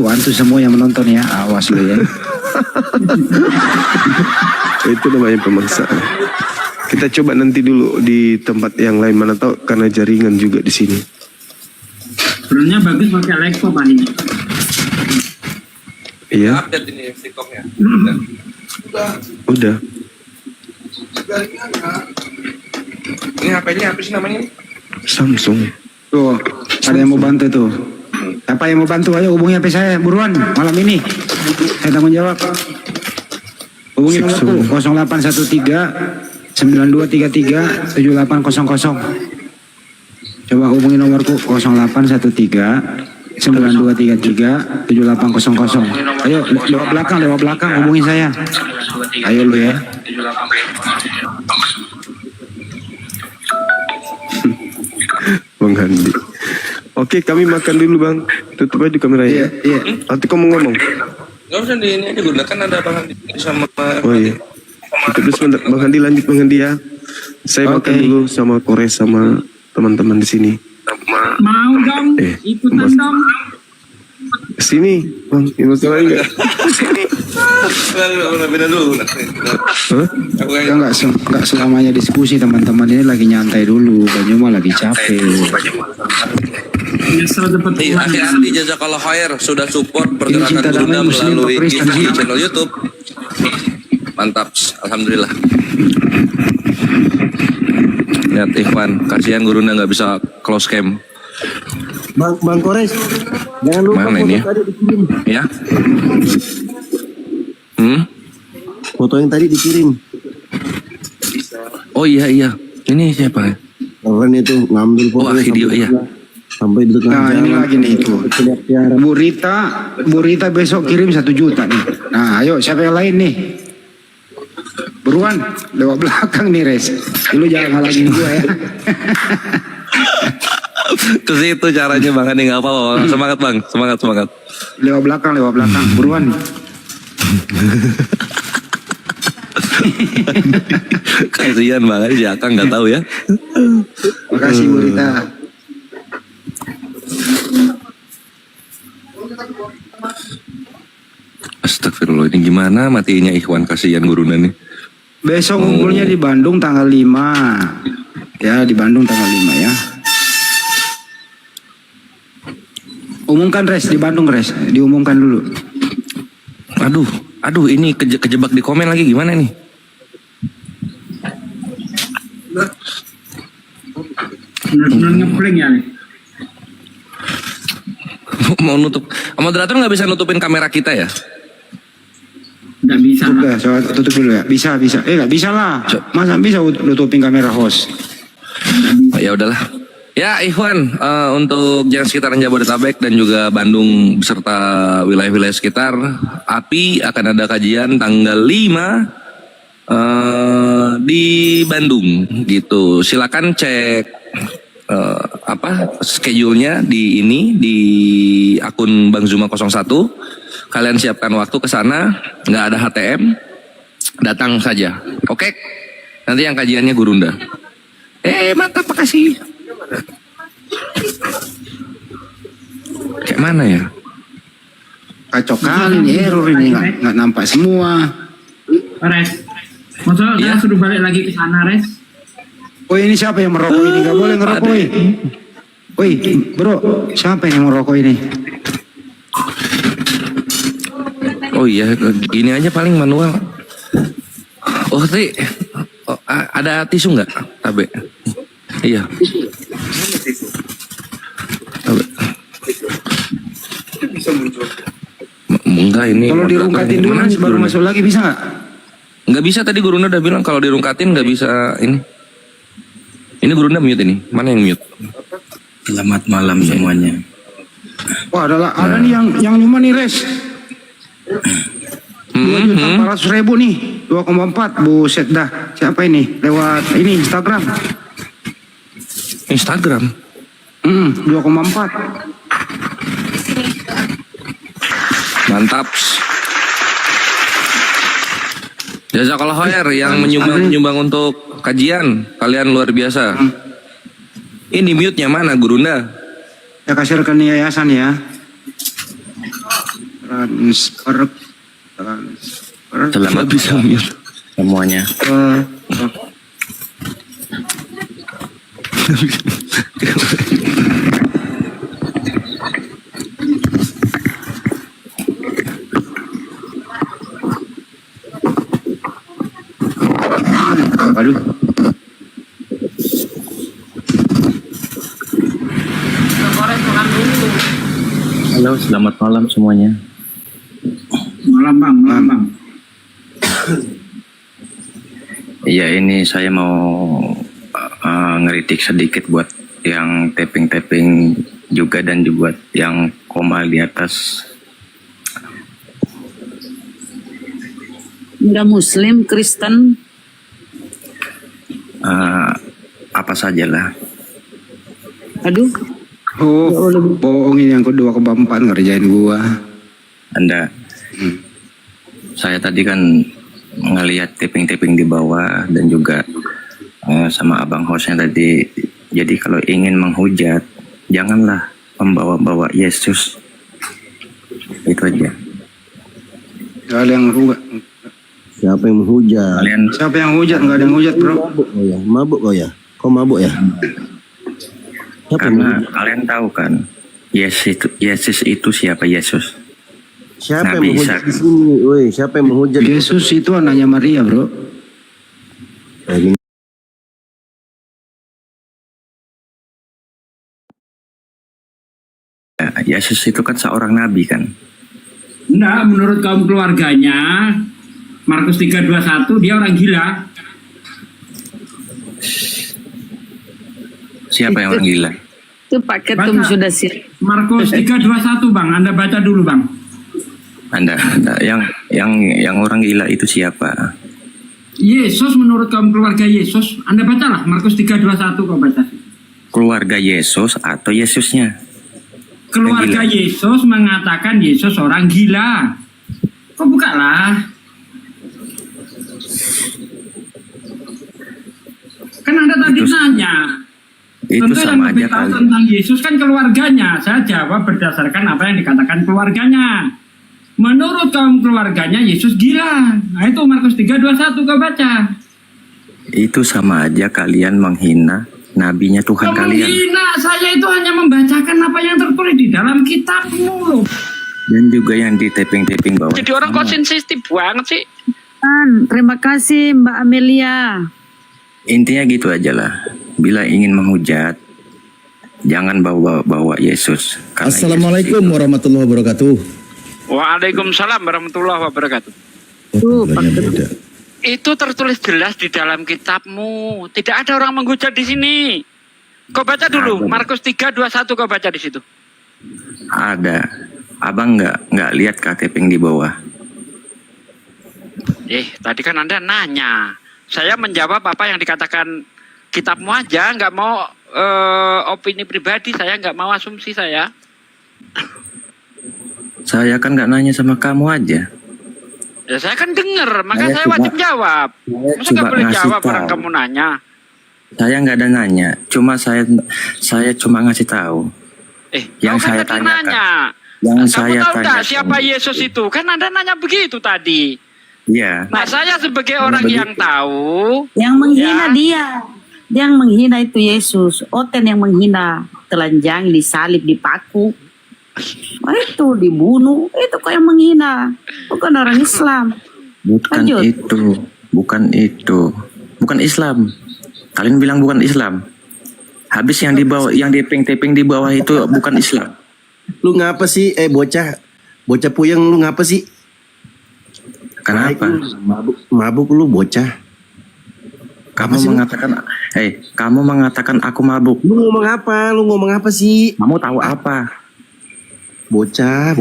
antu semua yang menonton ya, awas lu ya. Itu namanya pemaksaan. Kita coba nanti dulu di tempat yang lain, mana tahu karena jaringan juga di sini. Sebenarnya bagus pakai laptop Pak. Iya. Update ini TikToknya. Udah. Ini HP-nya apa sih namanya? Samsung. Tuh, ada yang mau bantu tuh. Apa yang mau bantu? Ayo hubungi HP saya buruan malam ini. Saya tanggung jawab. Hubungi nomorku 0813 9233 7800. Coba hubungi nomorku 0813 9233 7800. Ayo lewat belakang hubungi saya. Ayo lu ya. Bang Handi. Oke, kami makan dulu Bang. Tutup aja kameranya. Iya. Nanti kamu ngomong. Gak usah di ini aja, gunakan ada Bang Handi sama. Oh iya. Tutup dulu sebentar. Bang Handi lanjut Bang Handi ya. Saya makan dulu sama Kores sama teman-teman di sini. Mau dong, ikutan dong. Sini, Bang. Ini masalah enggak? Beda dulu. Hah? Kita nggak selamanya diskusi, teman-teman ini lagi nyantai dulu. Banyak mah lagi capek. Nyesel dapat Iya, uang. Andi Jazakallah Khair sudah support pergerakan cinta damai Gurunda Muslim melalui Kristen di sih. channel YouTube. Mantap, alhamdulillah. Lihat Ikhwan, kasihan Gurunda nggak bisa close cam. Bang Kores, jangan lupa Mana foto ini ya? tadi dikirim. Ya? Foto yang tadi dikirim. Oh iya. Ini siapa? Keren itu ngambil foto. Wah, video iya. Sampai di tengah Nah jalan. ini lagi nih itu. Bu Rita besok kirim 1 juta nih. Nah ayo siapa yang lain nih? Buruan lewat belakang nih Res. Lu jangan halangin gua ya. Ke situ caranya Bang Andi, nggak apa-apa. Semangat Bang, semangat. Lewat belakang buruan. Kasihan Bang Andi, si Akang nggak tahu ya. Makasih Bu Rita. Astagfirullah, ini gimana matinya Ikhwan, kasihan Gurunda nih. Besok ngumpulnya di Bandung tanggal 5. Ya di Bandung tanggal 5 ya. Umumkan Res di Bandung Res, diumumkan dulu. Aduh, ini kejebak di komen lagi, gimana nih? Benar-benar ngeprank ya nih. Mau nutup, moderator nggak bisa nutupin kamera kita ya? Nggak bisa lah. Udah, coba tutup dulu ya. Bisa. Nggak bisa lah. Masa bisa nutupin kamera host? Oh, ya udahlah. Ya Ikhwan, untuk jalan sekitaran Jabodetabek dan juga Bandung beserta wilayah-wilayah sekitar, API akan ada kajian tanggal 5 di Bandung gitu. Silakan cek schedule-nya di akun Bang Zuma 01. Kalian siapkan waktu ke sana, nggak ada HTM, datang saja. Oke? Nanti yang kajiannya Gurunda. Mantap, makasih. Kayak mana ya? Kacau kali nih error ini nggak nampak semua. Res, masa Iya. suruh balik lagi ke sana Res? Oh ini siapa yang merokok ini? Nggak boleh ngerokok woi. Woi bro, siapa yang merokok ini? Oh iya, gini aja paling manual. Oh, ada tisu nggak, Tabe? Iya. Tabe. Enggak ini. Kalau dirungkatin dulu Mana baru Gurunda? masuk lagi bisa nggak? Nggak bisa, tadi Gurunda udah bilang kalau dirungkatin nggak bisa ini. Ini Gurunda mute ini. Mana yang mute? Selamat malam semuanya. Wah ada nih yang nyuma nih Res. 2.400.000 nih, 2,4 buset dah. Siapa ini? Lewat ini Instagram. Instagram. 2,4. Mantap. Jazakallah khair yang menyumbang untuk kajian. Kalian luar biasa. Ini mute-nya mana Gurunda? Ya kasih rekening yayasan ya. transfer Selamat bisa mute. semuanya. Waduh. Halo, selamat malam semuanya. Malam bang, malam bang. Iya, ini saya mau ngeritik sedikit buat yang tapping-tapping juga dan juga yang koma di atas. Enggak Muslim, Kristen. Apa sajalah. Aduh, Oh, bohongin yang kedua keempat ngerjain gua. Anda, saya tadi kan ngelihat tapping-tapping di bawah dan juga sama abang hostnya tadi. Jadi kalau ingin menghujat, janganlah membawa-bawa Yesus. Itu aja. Gak ada yang hujat. Siapa yang menghujat? Kalian Siapa yang hujat? Gak ada yang hujat, bro. Mabuk kau ya? Mabuk kau ya? Kau mabuk ya? Siapa yang karena menghujat? kalian tahu kan, Yesus itu siapa Yesus? Siapa Nabi yang menghujat Ishak. di sini? Woi, siapa yang menghujat? Yesus itu anaknya Maria, bro. Kayak gini. Yesus itu kan seorang nabi kan. Enggak, menurut kaum keluarganya, Markus 3:21 dia orang gila. Siapa yang orang gila? itu Pak Ketum Baca. sudah siap. Markus 3:21 bang, Anda baca dulu bang. Anda yang orang gila itu siapa? Yesus menurut kaum keluarga Yesus, Anda bacalah Markus 3:21 kau baca. Keluarga Yesus atau Yesusnya? Keluarga Yang gila. Yesus mengatakan Yesus orang gila. Kau bukalah. Kan Anda tadi Itu- nanya. Itu Tentu yang sama lebih aja tahu kali. tentang Yesus kan keluarganya. Saya jawab berdasarkan apa yang dikatakan keluarganya. Menurut kaum keluarganya Yesus gila. Nah itu Markus 3:21 kau baca. Itu sama aja kalian menghina nabinya Tuhan Kau kalian. menghina, saya itu hanya membacakan apa yang tertulis di dalam kitabmu loh. Dan juga yang di tapping-tapping bawah. Jadi orang kok sensitif banget sih. Terima kasih Mbak Amelia. Intinya gitu aja lah. Bila ingin menghujat, jangan bawa Yesus. Karena Assalamualaikum Yesus itu- warahmatullahi wabarakatuh. Waalaikumsalam warahmatullahi wabarakatuh. Tuh, Pak Ketum. Beda. Itu tertulis jelas di dalam kitabmu. Tidak ada orang menghujat di sini. Kau baca dulu Ada. Markus 3:21 kau baca di situ. Ada. Abang nggak lihat tapping di bawah. Tadi kan Anda nanya. Saya menjawab apa yang dikatakan kitabmu aja, nggak mau opini pribadi, saya nggak mau asumsi saya. Saya kan nggak nanya sama kamu aja. Ya saya kan dengar, maka Saya saya cuma- wajib jawab. Masa cuma nggak boleh ngasih jawab orang tahu. kamu nanya? Saya nggak ada nanya. Cuma saya cuma ngasih tahu. Yang kau kan saya tadi tanyakan. nanya. Yang Kamu saya tahu nggak tanyakan. siapa Yesus itu? Kan Anda nanya begitu tadi. Iya. Nah saya sebagai Karena orang begitu. yang tahu, Yang menghina Ya. dia. Yang menghina itu Yesus. Oten yang menghina. Telanjang, disalib, dipaku. Itu dibunuh. Itu kok yang menghina. Bukan orang Islam. Bukan Lanjut. itu. Bukan itu. Bukan Islam. Kalian bilang bukan Islam. Habis yang di bawah, yang di tapping di bawah itu bukan Islam. Lu ngapa sih? Bocah puyeng lu ngapa sih? Kenapa? Mabuk lu bocah. Kamu sih lu? kamu mengatakan aku mabuk. Lu ngomong apa? Lu ngomong apa sih? Kamu tahu apa? Bocah.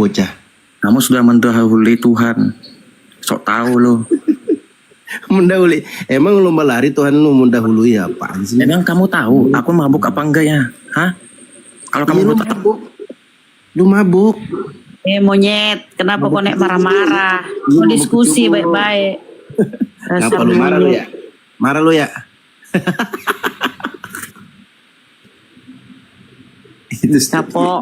Kamu sudah mendahului Tuhan. Sok tahu lo. Mendahului. Emang lu lari Tuhan lu mendahului apaan sih? Emang kamu tahu aku mabuk apa enggak ya? Hah? Kalau kamu Iya, lu tetap mabuk. Lu mabuk. Monyet. Kenapa kok nek marah-marah? Mau diskusi baik-baik. Ngapa lu marah lu ya? Marah lu ya? Itu Kapok.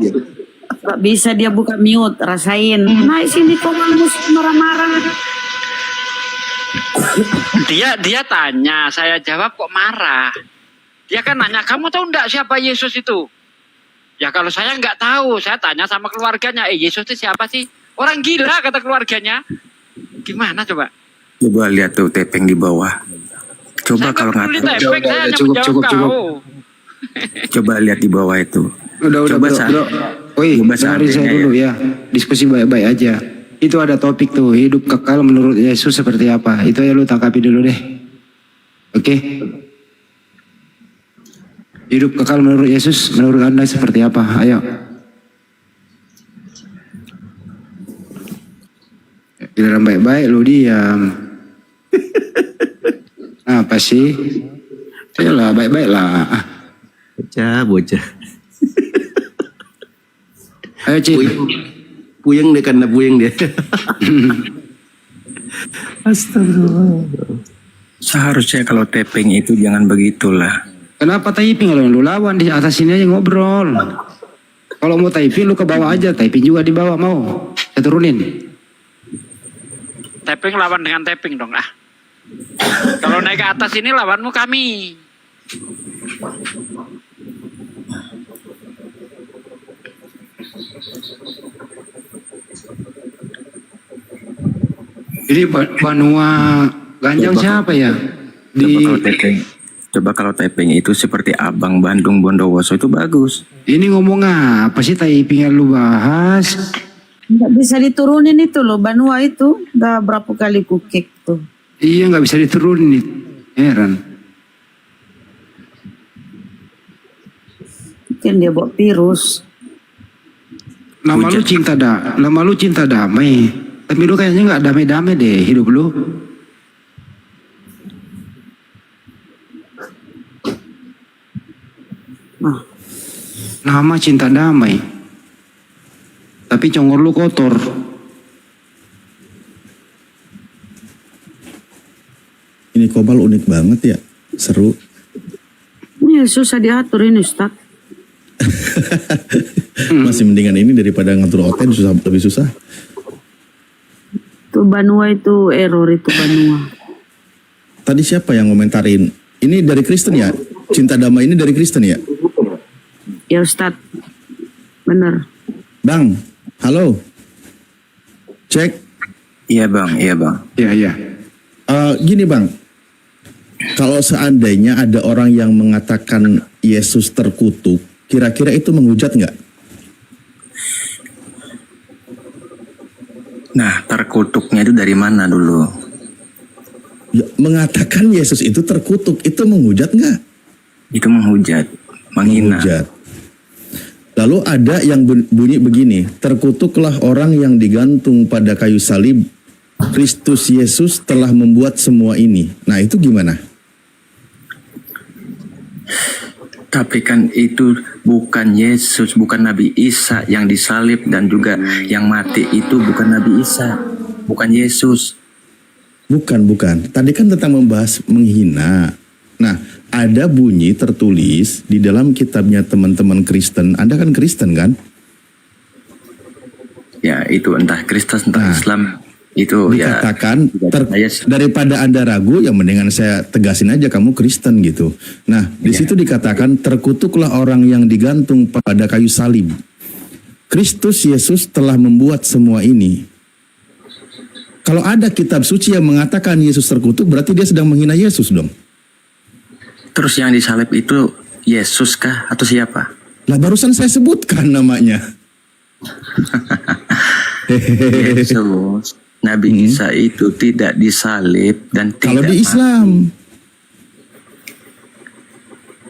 Gak bisa dia buka mute, rasain. Naik sini kok mus marah-marah. Dia tanya, saya jawab kok marah. Dia kan nanya, kamu tahu enggak siapa Yesus itu? Ya kalau saya nggak tahu, saya tanya sama keluarganya, Yesus itu siapa sih? Orang gila kata keluarganya. Gimana coba? Coba lihat tuh tepeng di bawah. Coba Saya kalau nggak peduli tahu, tepeng, saya hanya cukup, menjawab cukup, cukup. kau. coba lihat di bawah itu. Udah, Coba bro, saat- bro. Woi, coba dengerin saya seandainya dulu ya. Diskusi baik-baik aja. Itu ada topik tuh, hidup kekal menurut Yesus seperti apa. Itu ya lu tangkapi dulu deh. Oke? Hidup kekal menurut Yesus, menurut Anda seperti apa? Ayo. Giliran baik-baik, lu diam. Apa sih? Ayolah, baik-baik lah. Bocah. Ayo, Cik. Puyeng deh karena puyeng dia. Astagfirullah. Seharusnya kalau tepeng itu jangan begitulah. Kenapa typing? Kalau lu lawan di atas sini aja ngobrol. Kalau mau typing lu ke bawah aja, typing juga di bawah mau. Saya turunin. Tapping lawan dengan tapping dong ah. Kalau naik ke atas ini lawanmu kami. Jadi Banua Ganjang siapa ya? Coba kalau tepeng itu seperti Abang Bandung Bondowoso itu bagus. Ini ngomong apa sih typing yang lu bahas? Nggak bisa diturunin itu loh, Banua itu. Udah berapa kali kukik tuh. Iya nggak bisa diturunin. Heran. Mungkin dia bawa virus. Nama lu cinta damai. Tapi lu kayaknya nggak damai-damai deh hidup lu. Nama cinta damai. Tapi congor lu kotor. Ini Kobal unik banget ya, seru. Ini susah diatur ini Ustaz. Masih mendingan ini daripada ngatur Oten, lebih susah. Tuh Banua itu error itu Banua. Tadi siapa yang komentarin? Ini dari Kristen ya? Cinta damai ini dari Kristen ya? Ya Ustaz, bener. Bang, halo. Cek. Iya bang. Iya. Gini bang, kalau seandainya ada orang yang mengatakan Yesus terkutuk, kira-kira itu menghujat nggak? Nah terkutuknya itu dari mana dulu? Ya, mengatakan Yesus itu terkutuk, itu menghujat nggak? Itu menghujat, menghina. Menghujat. Lalu ada yang bunyi begini, terkutuklah orang yang digantung pada kayu salib, Kristus Yesus telah membuat semua ini. Nah itu gimana? Tapi kan itu bukan Yesus, bukan Nabi Isa yang disalib, dan juga yang mati itu bukan Nabi Isa, bukan Yesus. Bukan. Tadi kan tentang membahas menghina. Nah, ada bunyi tertulis di dalam kitabnya teman-teman Kristen. Anda kan Kristen kan? Ya itu entah Kristen entah Nah, Islam itu dikatakan ya. daripada Anda ragu, yang mendingan saya tegasin aja kamu Kristen gitu. Nah, di situ dikatakan terkutuklah orang yang digantung pada kayu salib. Kristus Yesus telah membuat semua ini. Kalau ada kitab suci yang mengatakan Yesus terkutuk, berarti dia sedang menghina Yesus dong. Terus yang disalib itu Yesus kah atau siapa? Lah barusan saya sebutkan namanya. Yesus. Nabi Isa itu tidak disalib dan Kalau tidak di mati. Islam.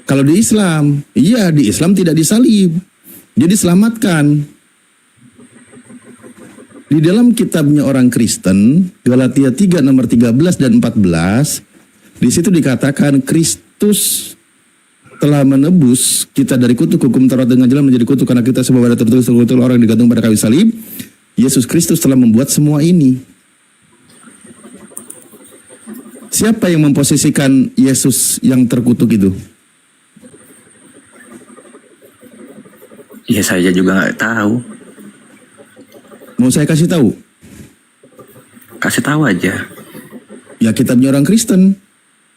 Kalau di Islam, iya di Islam tidak disalib. Dia diselamatkan. Di dalam kitabnya orang Kristen, Galatia 3 nomor 13 dan 14, di situ dikatakan Kristus telah menebus kita dari kutuk hukum Taurat dengan jelas menjadi kutuk karena kita semua pada tertulis orang yang digantung pada kayu salib. Yesus Kristus telah membuat semua ini. Siapa yang memposisikan Yesus yang terkutuk itu? Ya saya juga nggak tahu. Mau saya kasih tahu? Kasih tahu aja. Ya kitabnya orang Kristen.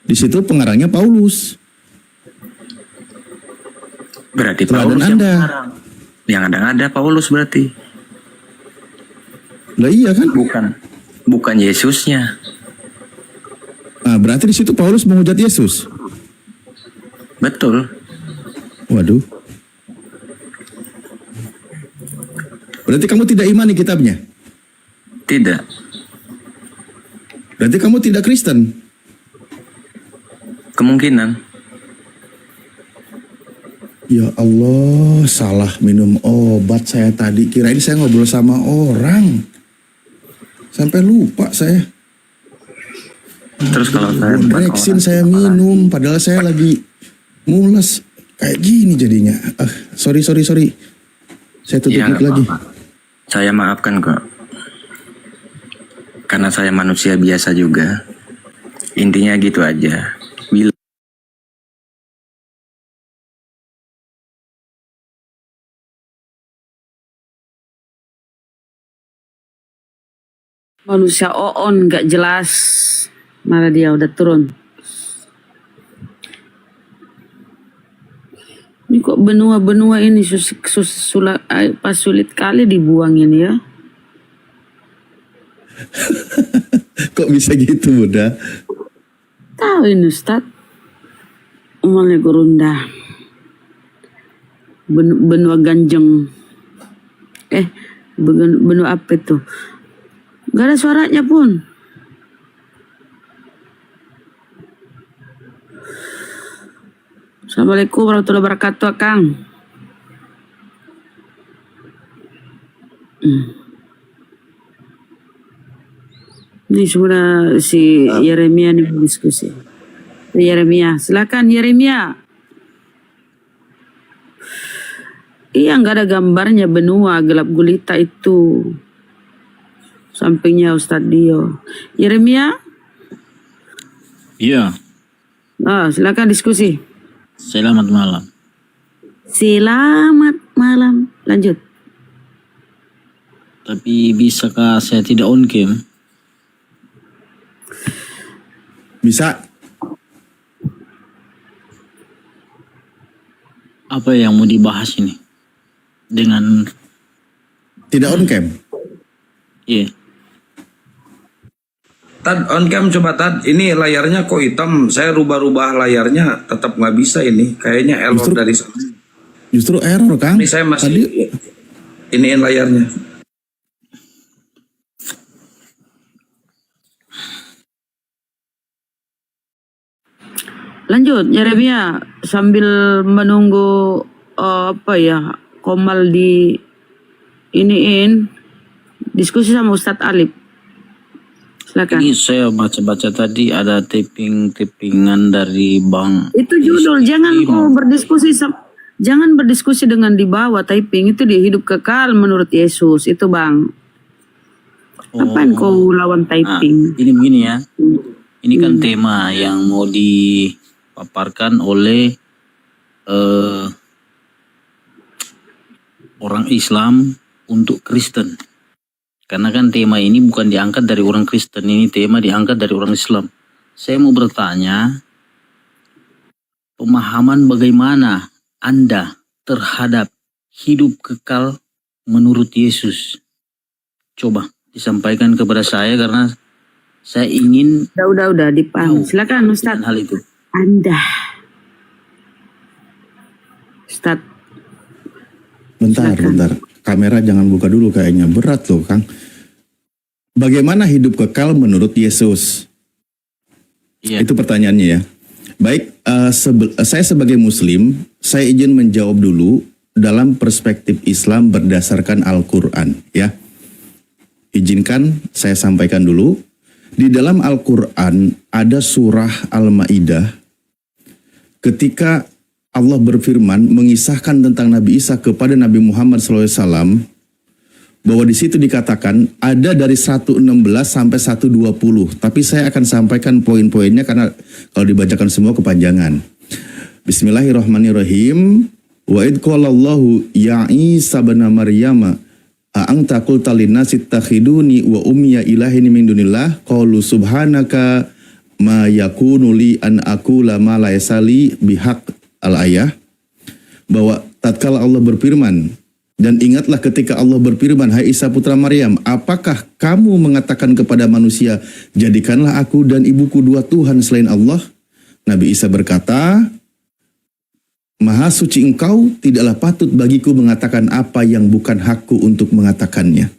Di situ pengarangnya Paulus. Berarti Teladan Paulus yang Anda. mengarang. Yang ada Paulus berarti. Lah iya kan? Bukan Yesusnya. Nah, berarti di situ Paulus menghujat Yesus. Betul. Waduh. Berarti kamu tidak imani kitabnya? Tidak. Berarti kamu tidak Kristen? Kemungkinan. Ya Allah, salah minum obat saya tadi. Kirain saya ngobrol sama orang. Sampai lupa saya. Terus kalau saya Brexin saya minum, padahal saya lagi mules. Kayak gini jadinya. Sorry. Saya tutup Ya, mic nggak lagi. apa-apa. Saya maafkan kok. Karena saya manusia biasa juga. Intinya gitu aja. Bila Manusia oon gak jelas. Malah dia udah turun. Ini kok benua-benua ini sulit kali dibuangin ya. Kok bisa gitu, Bunda? Tahu ini Ustaz. Umalnya gurunda. Benua ganjeng. Benua apa itu? Gak ada suaranya pun. Assalamualaikum warahmatullahi wabarakatuh, Kang. Ini sudah si Yeremia nih berdiskusi. Yeremia, silakan Yeremia. Iya, nggak ada gambarnya benua gelap gulita itu. Sampingnya Ustadz Dio. Yeremia? Iya. Silakan diskusi. Selamat malam. Selamat malam. Lanjut. Tapi bisakah saya tidak on cam? Bisa. Apa yang mau dibahas ini? Dengan Tidak on cam? iya. Tad, on cam coba Tad, ini layarnya kok hitam, saya rubah-rubah layarnya tetap nggak bisa ini, kayaknya error dari sana. Justru error, Kang. Ini saya masih Tadi iniin layarnya. Lanjut Yeremia sambil menunggu Komal di iniin diskusi sama Ustadz Alif. Silakan. Ini saya baca-baca tadi ada tippingan dari Bang. Itu judul, jangan berdiskusi dengan di bawah typing itu dia hidup kekal menurut Yesus itu Bang. Apain kau lawan typing? Ini begini ya. Ini kan tema yang mau dipaparkan oleh orang Islam untuk Kristen. Karena kan tema ini bukan diangkat dari orang Kristen, ini tema diangkat dari orang Islam. Saya mau bertanya, pemahaman bagaimana Anda terhadap hidup kekal menurut Yesus? Coba disampaikan kepada saya karena saya ingin Udah dipaham. Silakan Ustaz. hal itu. Anda. Ustaz. bentar. Kamera jangan buka dulu kayaknya berat loh, Kang. Bagaimana hidup kekal menurut Yesus? Iya. Itu pertanyaannya ya. Baik, saya sebagai Muslim, saya izin menjawab dulu dalam perspektif Islam berdasarkan Al-Quran ya. Izinkan saya sampaikan dulu. Di dalam Al-Quran ada surah Al-Ma'idah ketika Allah berfirman mengisahkan tentang Nabi Isa kepada Nabi Muhammad SAW bahwa di situ dikatakan ada dari 116 sampai 120. Tapi saya akan sampaikan poin-poinnya karena kalau dibacakan semua kepanjangan. Bismillahirrahmanirrahim. Wa id qalallahu ya Isa bin Maryam a'anta qulta linnasi ittakhiduni wa ummiya ilahin min dunillah qalu subhanaka ma yakunu li an aqula ma laysa li bihaq al-ayah, bahwa tatkala Allah berfirman, dan ingatlah ketika Allah berfirman, hai Isa putra Maryam, apakah kamu mengatakan kepada manusia, jadikanlah aku dan ibuku dua Tuhan selain Allah? Nabi Isa berkata, Maha suci engkau, tidaklah patut bagiku mengatakan apa yang bukan hakku untuk mengatakannya.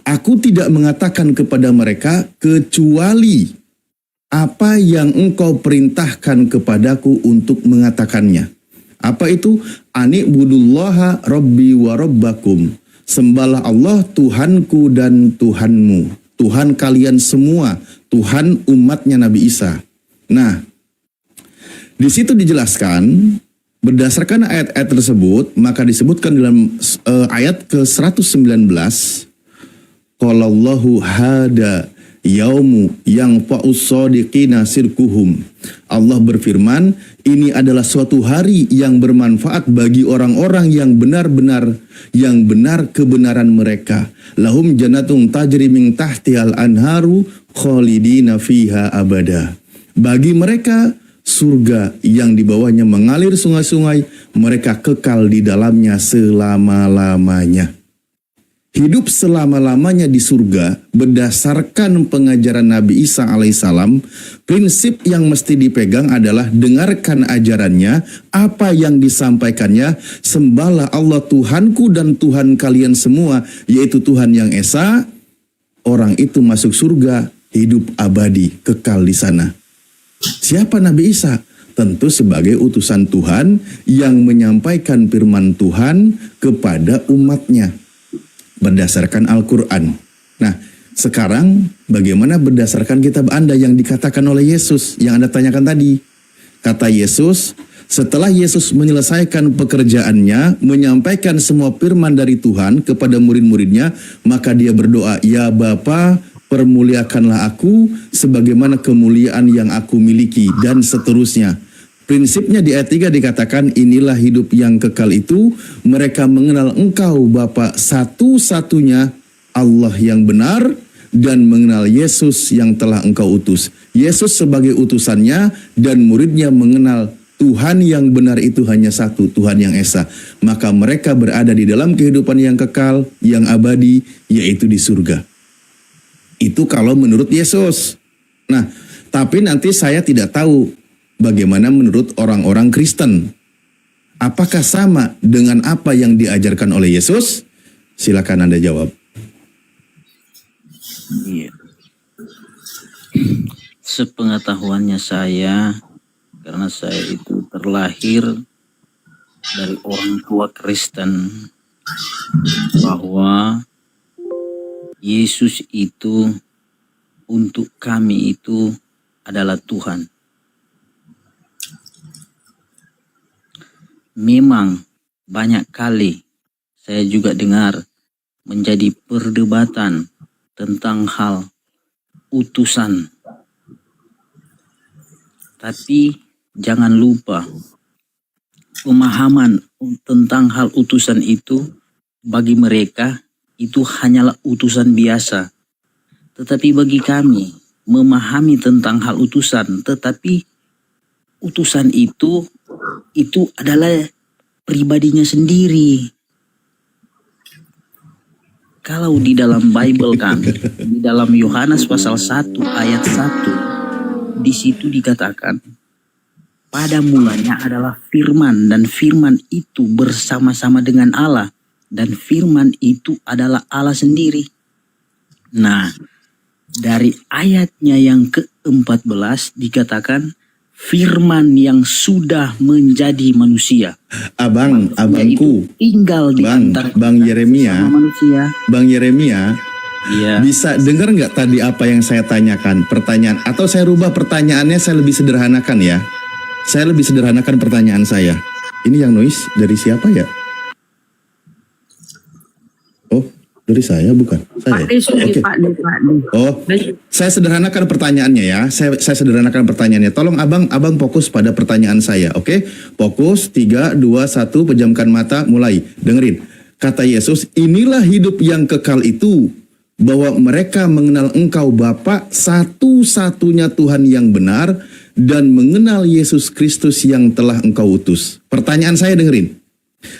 Aku tidak mengatakan kepada mereka kecuali apa yang engkau perintahkan kepadaku untuk mengatakannya. Apa itu? Ani'budullaha rabbi wa rabbakum. Sembahlah Allah Tuhanku dan Tuhanmu. Tuhan kalian semua, Tuhan umatnya Nabi Isa. Nah, di situ dijelaskan, berdasarkan ayat-ayat tersebut, maka disebutkan dalam ayat ke-119, Qalallahu hada yaumu yang fa'us-sadiqina sirkuhum. Allah berfirman, ini adalah suatu hari yang bermanfaat bagi orang-orang yang benar kebenaran mereka. Lahum jannatun tajri min tahtihal anharu khalidina fiha abada. Bagi mereka surga yang di bawahnya mengalir sungai-sungai, mereka kekal di dalamnya selama-lamanya. Hidup selama-lamanya di surga berdasarkan pengajaran Nabi Isa alaihissalam. Prinsip yang mesti dipegang adalah dengarkan ajarannya, apa yang disampaikannya, sembahlah Allah Tuhanku dan Tuhan kalian semua, yaitu Tuhan yang Esa. Orang itu masuk surga, hidup abadi, kekal di sana. Siapa Nabi Isa? Tentu sebagai utusan Tuhan yang menyampaikan firman Tuhan kepada umatnya berdasarkan Al-Quran. Nah, sekarang bagaimana berdasarkan kitab Anda yang dikatakan oleh Yesus yang Anda tanyakan tadi? Kata Yesus, setelah Yesus menyelesaikan pekerjaannya, menyampaikan semua firman dari Tuhan kepada murid-muridnya, maka dia berdoa, ya Bapa, permuliakanlah aku sebagaimana kemuliaan yang aku miliki, dan seterusnya. Prinsipnya di ayat 3 dikatakan, inilah hidup yang kekal itu, mereka mengenal engkau Bapa satu-satunya Allah yang benar, dan mengenal Yesus yang telah engkau utus. Yesus sebagai utusannya dan muridnya mengenal Tuhan yang benar itu hanya satu, Tuhan yang Esa. Maka mereka berada di dalam kehidupan yang kekal, yang abadi, yaitu di surga. Itu kalau menurut Yesus. Nah, tapi nanti saya tidak tahu bagaimana menurut orang-orang Kristen. Apakah sama dengan apa yang diajarkan oleh Yesus? Silakan Anda jawab. Iya. Sepengetahuannya saya, karena saya itu terlahir dari orang tua Kristen, bahwa Yesus itu untuk kami itu adalah Tuhan. Memang banyak kali saya juga dengar menjadi perdebatan tentang hal utusan. Tapi jangan lupa, pemahaman tentang hal utusan itu bagi mereka itu hanyalah utusan biasa. Tetapi bagi kami memahami tentang hal utusan, tetapi utusan itu adalah pribadinya sendiri. Kalau di dalam Bible kami, di dalam Yohanes pasal 1 ayat 1, di situ dikatakan, pada mulanya adalah firman, dan firman itu bersama-sama dengan Allah, dan firman itu adalah Allah sendiri. Nah, dari ayatnya yang ke-14 dikatakan, firman yang sudah menjadi manusia. Abangku, tinggal di antara Bang Yeremia, manusia. Bang Yeremia, Iya. bisa dengar nggak tadi apa yang saya tanyakan? Pertanyaan, atau saya rubah pertanyaannya, saya lebih sederhanakan ya. Saya lebih sederhanakan pertanyaan saya. Ini yang noise dari siapa ya? Oh, dari saya bukan? Saya. Pak Desu, Oke. Pak De. Oh, saya sederhanakan pertanyaannya ya. Saya sederhanakan pertanyaannya. Tolong abang fokus pada pertanyaan saya, oke? Fokus, 3, 2, 1, pejamkan mata, mulai. Dengerin. Kata Yesus, inilah hidup yang kekal itu, bahwa mereka mengenal Engkau Bapa, satu-satunya Tuhan yang benar, dan mengenal Yesus Kristus yang telah Engkau utus. Pertanyaan saya, dengerin.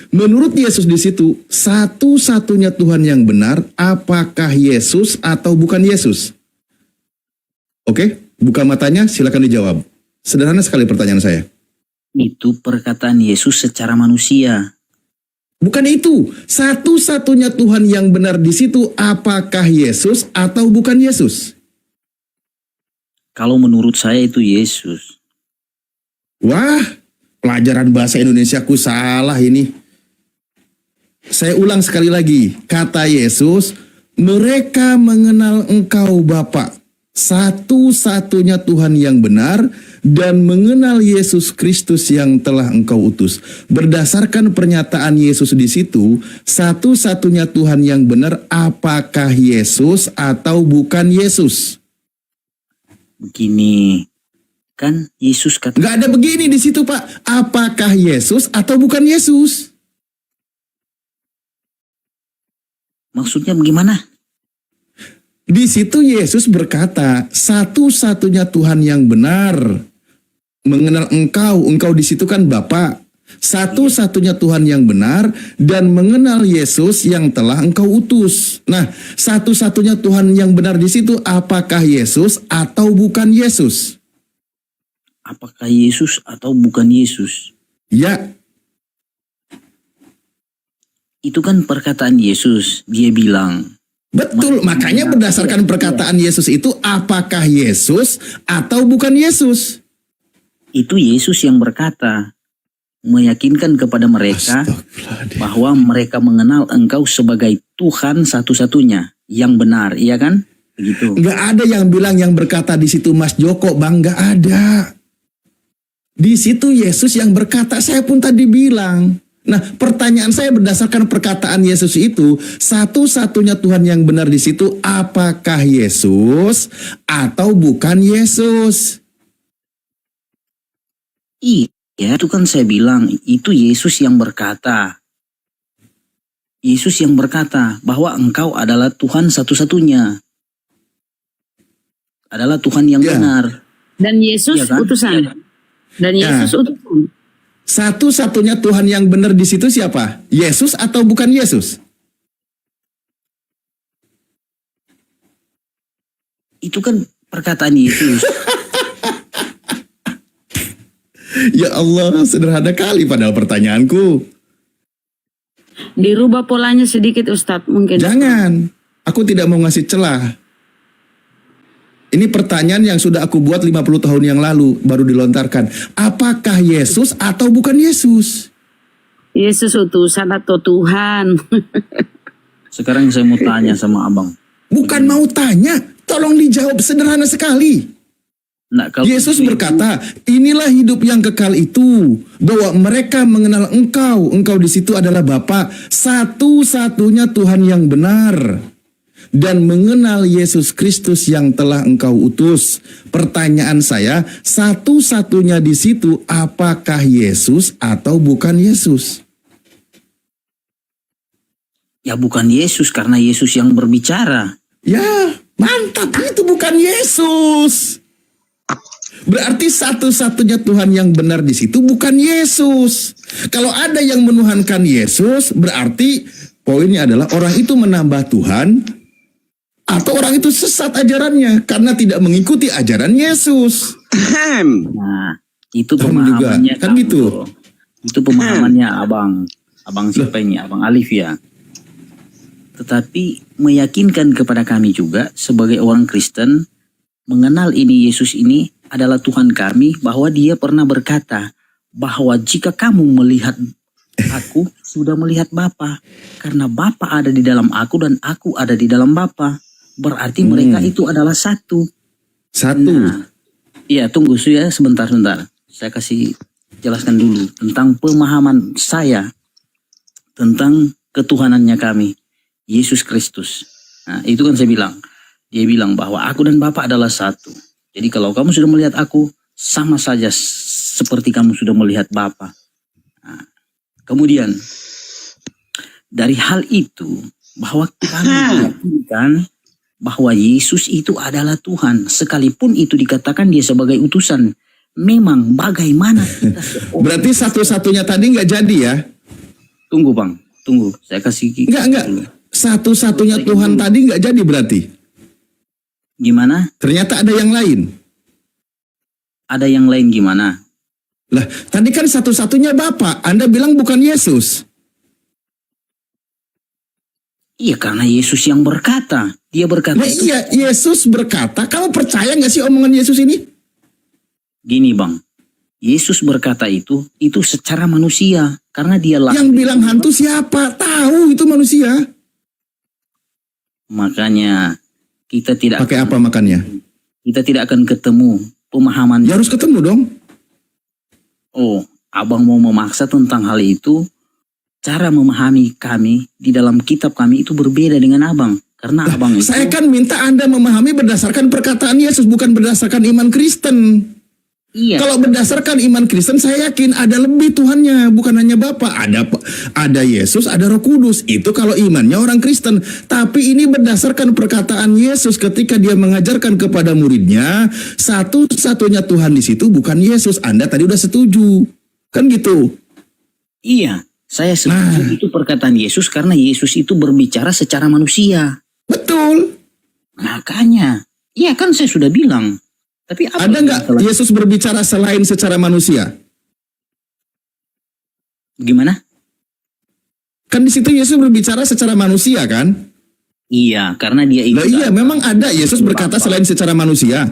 Menurut Yesus di situ, satu-satunya Tuhan yang benar, apakah Yesus atau bukan Yesus? Oke, buka matanya, silakan dijawab. Sederhana sekali pertanyaan saya. Itu perkataan Yesus secara manusia. Bukan itu. Satu-satunya Tuhan yang benar di situ, apakah Yesus atau bukan Yesus? Kalau menurut saya itu Yesus. Wah, pelajaran bahasa Indonesiaku salah ini. Saya ulang sekali lagi. Kata Yesus, mereka mengenal Engkau Bapa, satu-satunya Tuhan yang benar, dan mengenal Yesus Kristus yang telah Engkau utus. Berdasarkan pernyataan Yesus di situ, satu-satunya Tuhan yang benar, apakah Yesus atau bukan Yesus? Begini, kan Yesus kata... Gak ada begini di situ, Pak. Apakah Yesus atau bukan Yesus? Maksudnya bagaimana? Di situ Yesus berkata, satu-satunya Tuhan yang benar, mengenal Engkau di situ kan Bapa, satu-satunya Tuhan yang benar, dan mengenal Yesus yang telah Engkau utus. Nah, satu-satunya Tuhan yang benar di situ, apakah Yesus atau bukan Yesus? Apakah Yesus atau bukan Yesus? Ya. Itu kan perkataan Yesus. Dia bilang, betul, makanya berdasarkan perkataan Yesus itu, apakah Yesus atau bukan Yesus? Itu Yesus yang berkata, meyakinkan kepada mereka bahwa mereka mengenal Engkau sebagai Tuhan satu-satunya yang benar, iya kan? Begitu. Nggak ada yang bilang yang berkata di situ Mas Joko, Bang, nggak ada. Di situ Yesus yang berkata, saya pun tadi bilang. Nah, pertanyaan saya berdasarkan perkataan Yesus itu, satu-satunya Tuhan yang benar di situ, apakah Yesus atau bukan Yesus? Iya, itu kan saya bilang, itu Yesus yang berkata. Yesus yang berkata bahwa Engkau adalah Tuhan satu-satunya. Adalah Tuhan yang benar. Dan Yesus Iya kan? utusan. Dan Yesus utusan. Satu-satunya Tuhan yang benar di situ siapa? Yesus atau bukan Yesus? Itu kan perkataan Yesus. Ya Allah, sederhana kali padahal pertanyaanku. Dirubah polanya sedikit Ustadz mungkin. Jangan, aku tidak mau ngasih celah. Ini pertanyaan yang sudah aku buat 50 tahun yang lalu, baru dilontarkan. Apakah Yesus atau bukan Yesus? Yesus utusan atau Tuhan? Sekarang saya mau tanya sama abang. Bukan mau tanya, tolong dijawab, sederhana sekali. Nah, kalau Yesus berkata, inilah hidup yang kekal itu, bahwa mereka mengenal Engkau di situ adalah Bapa, satu-satunya Tuhan yang benar, dan mengenal Yesus Kristus yang telah Engkau utus. Pertanyaan saya, satu-satunya di situ, apakah Yesus atau bukan Yesus? Ya bukan Yesus, karena Yesus yang berbicara. Ya, mantap, itu bukan Yesus. Berarti satu-satunya Tuhan yang benar di situ bukan Yesus. Kalau ada yang menuhankan Yesus, berarti poinnya adalah orang itu menambah Tuhan, atau orang itu sesat ajarannya karena tidak mengikuti ajaran Yesus. Nah, itu pemahamannya juga, kan gitu. Itu pemahamannya abang siapa ini? Abang Alif ya. Tetapi meyakinkan kepada kami juga sebagai orang Kristen, mengenal ini Yesus ini adalah Tuhan kami, bahwa dia pernah berkata bahwa jika kamu melihat aku, sudah melihat Bapa, karena Bapa ada di dalam aku dan aku ada di dalam Bapa. Berarti mereka itu adalah satu. Nah, iya, tunggu ya sebentar. Saya kasih jelaskan dulu tentang pemahaman saya tentang ketuhanannya kami, Yesus Kristus. Nah, itu kan saya bilang. Dia bilang bahwa aku dan Bapa adalah satu. Jadi kalau kamu sudah melihat aku, sama saja seperti kamu sudah melihat Bapa. Nah, kemudian dari hal itu bahwa kami meyakinkan bahwa Yesus itu adalah Tuhan, sekalipun itu dikatakan dia sebagai utusan. Memang bagaimana kita Berarti satu-satunya tadi nggak jadi ya? Tunggu bang, tunggu, saya kasih Enggak. Satu-satunya Tuhan tadi nggak jadi berarti? Gimana? Ternyata ada yang lain. Ada yang lain gimana? Lah, tadi kan satu-satunya Bapak. Anda bilang bukan Yesus. Iya, karena Yesus yang berkata. Dia berkata Nah, itu. iya, Yesus berkata. Kamu percaya nggak sih omongan Yesus ini? Gini bang, Yesus berkata itu secara manusia. Karena dia lah. Yang bilang hantu siapa? Tahu itu manusia. Makanya kita tidak. Pakai apa makannya? Kita tidak akan ketemu pemahaman. Ya harus ketemu dong. Oh, abang mau memaksa tentang hal itu. Cara memahami kami di dalam kitab kami itu berbeda dengan abang. Karena abang itu... Saya kan minta Anda memahami berdasarkan perkataan Yesus, bukan berdasarkan iman Kristen. Iya. Kalau berdasarkan iman Kristen, saya yakin ada lebih Tuhannya, bukan hanya Bapa. Ada Yesus, ada Roh Kudus. Itu kalau imannya orang Kristen. Tapi ini berdasarkan perkataan Yesus ketika dia mengajarkan kepada muridnya, satu-satunya Tuhan di situ bukan Yesus. Anda tadi udah setuju, kan gitu? Iya. Saya setuju itu perkataan Yesus karena Yesus itu berbicara secara manusia. Betul. Makanya, iya kan saya sudah bilang. Tapi apa ada nggak Yesus berbicara selain secara manusia? Gimana? Kan di situ Yesus berbicara secara manusia kan? Iya, karena dia itu. Nah, iya, memang ada Yesus berkata selain secara manusia.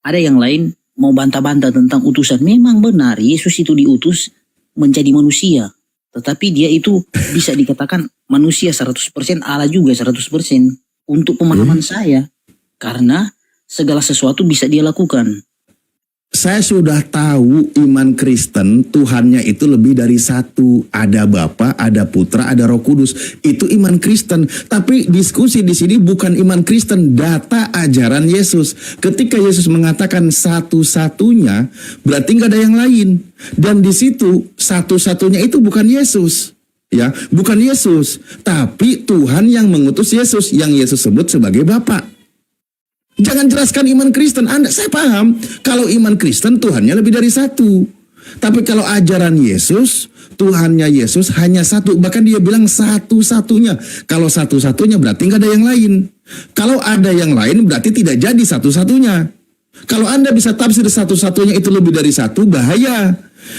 Ada yang lain mau bantah-bantah tentang utusan. Memang benar, Yesus itu diutus menjadi manusia. Tetapi dia itu bisa dikatakan manusia 100%, Allah juga 100% untuk pemahaman saya. Karena segala sesuatu bisa dia lakukan. Saya sudah tahu iman Kristen Tuhannya itu lebih dari satu. Ada Bapa, ada Putra, ada Roh Kudus. Itu iman Kristen. Tapi diskusi di sini bukan iman Kristen, data ajaran Yesus. Ketika Yesus mengatakan satu-satunya, berarti nggak ada yang lain. Dan di situ satu-satunya itu bukan Yesus. Ya, bukan Yesus, tapi Tuhan yang mengutus Yesus, yang Yesus sebut sebagai Bapa. Jangan jelaskan iman Kristen. Saya paham kalau iman Kristen Tuhannya lebih dari satu. Tapi kalau ajaran Yesus, Tuhannya Yesus hanya satu. Bahkan dia bilang satu-satunya. Kalau satu-satunya berarti nggak ada yang lain. Kalau ada yang lain berarti tidak jadi satu-satunya. Kalau Anda bisa tafsir satu-satunya itu lebih dari satu, bahaya.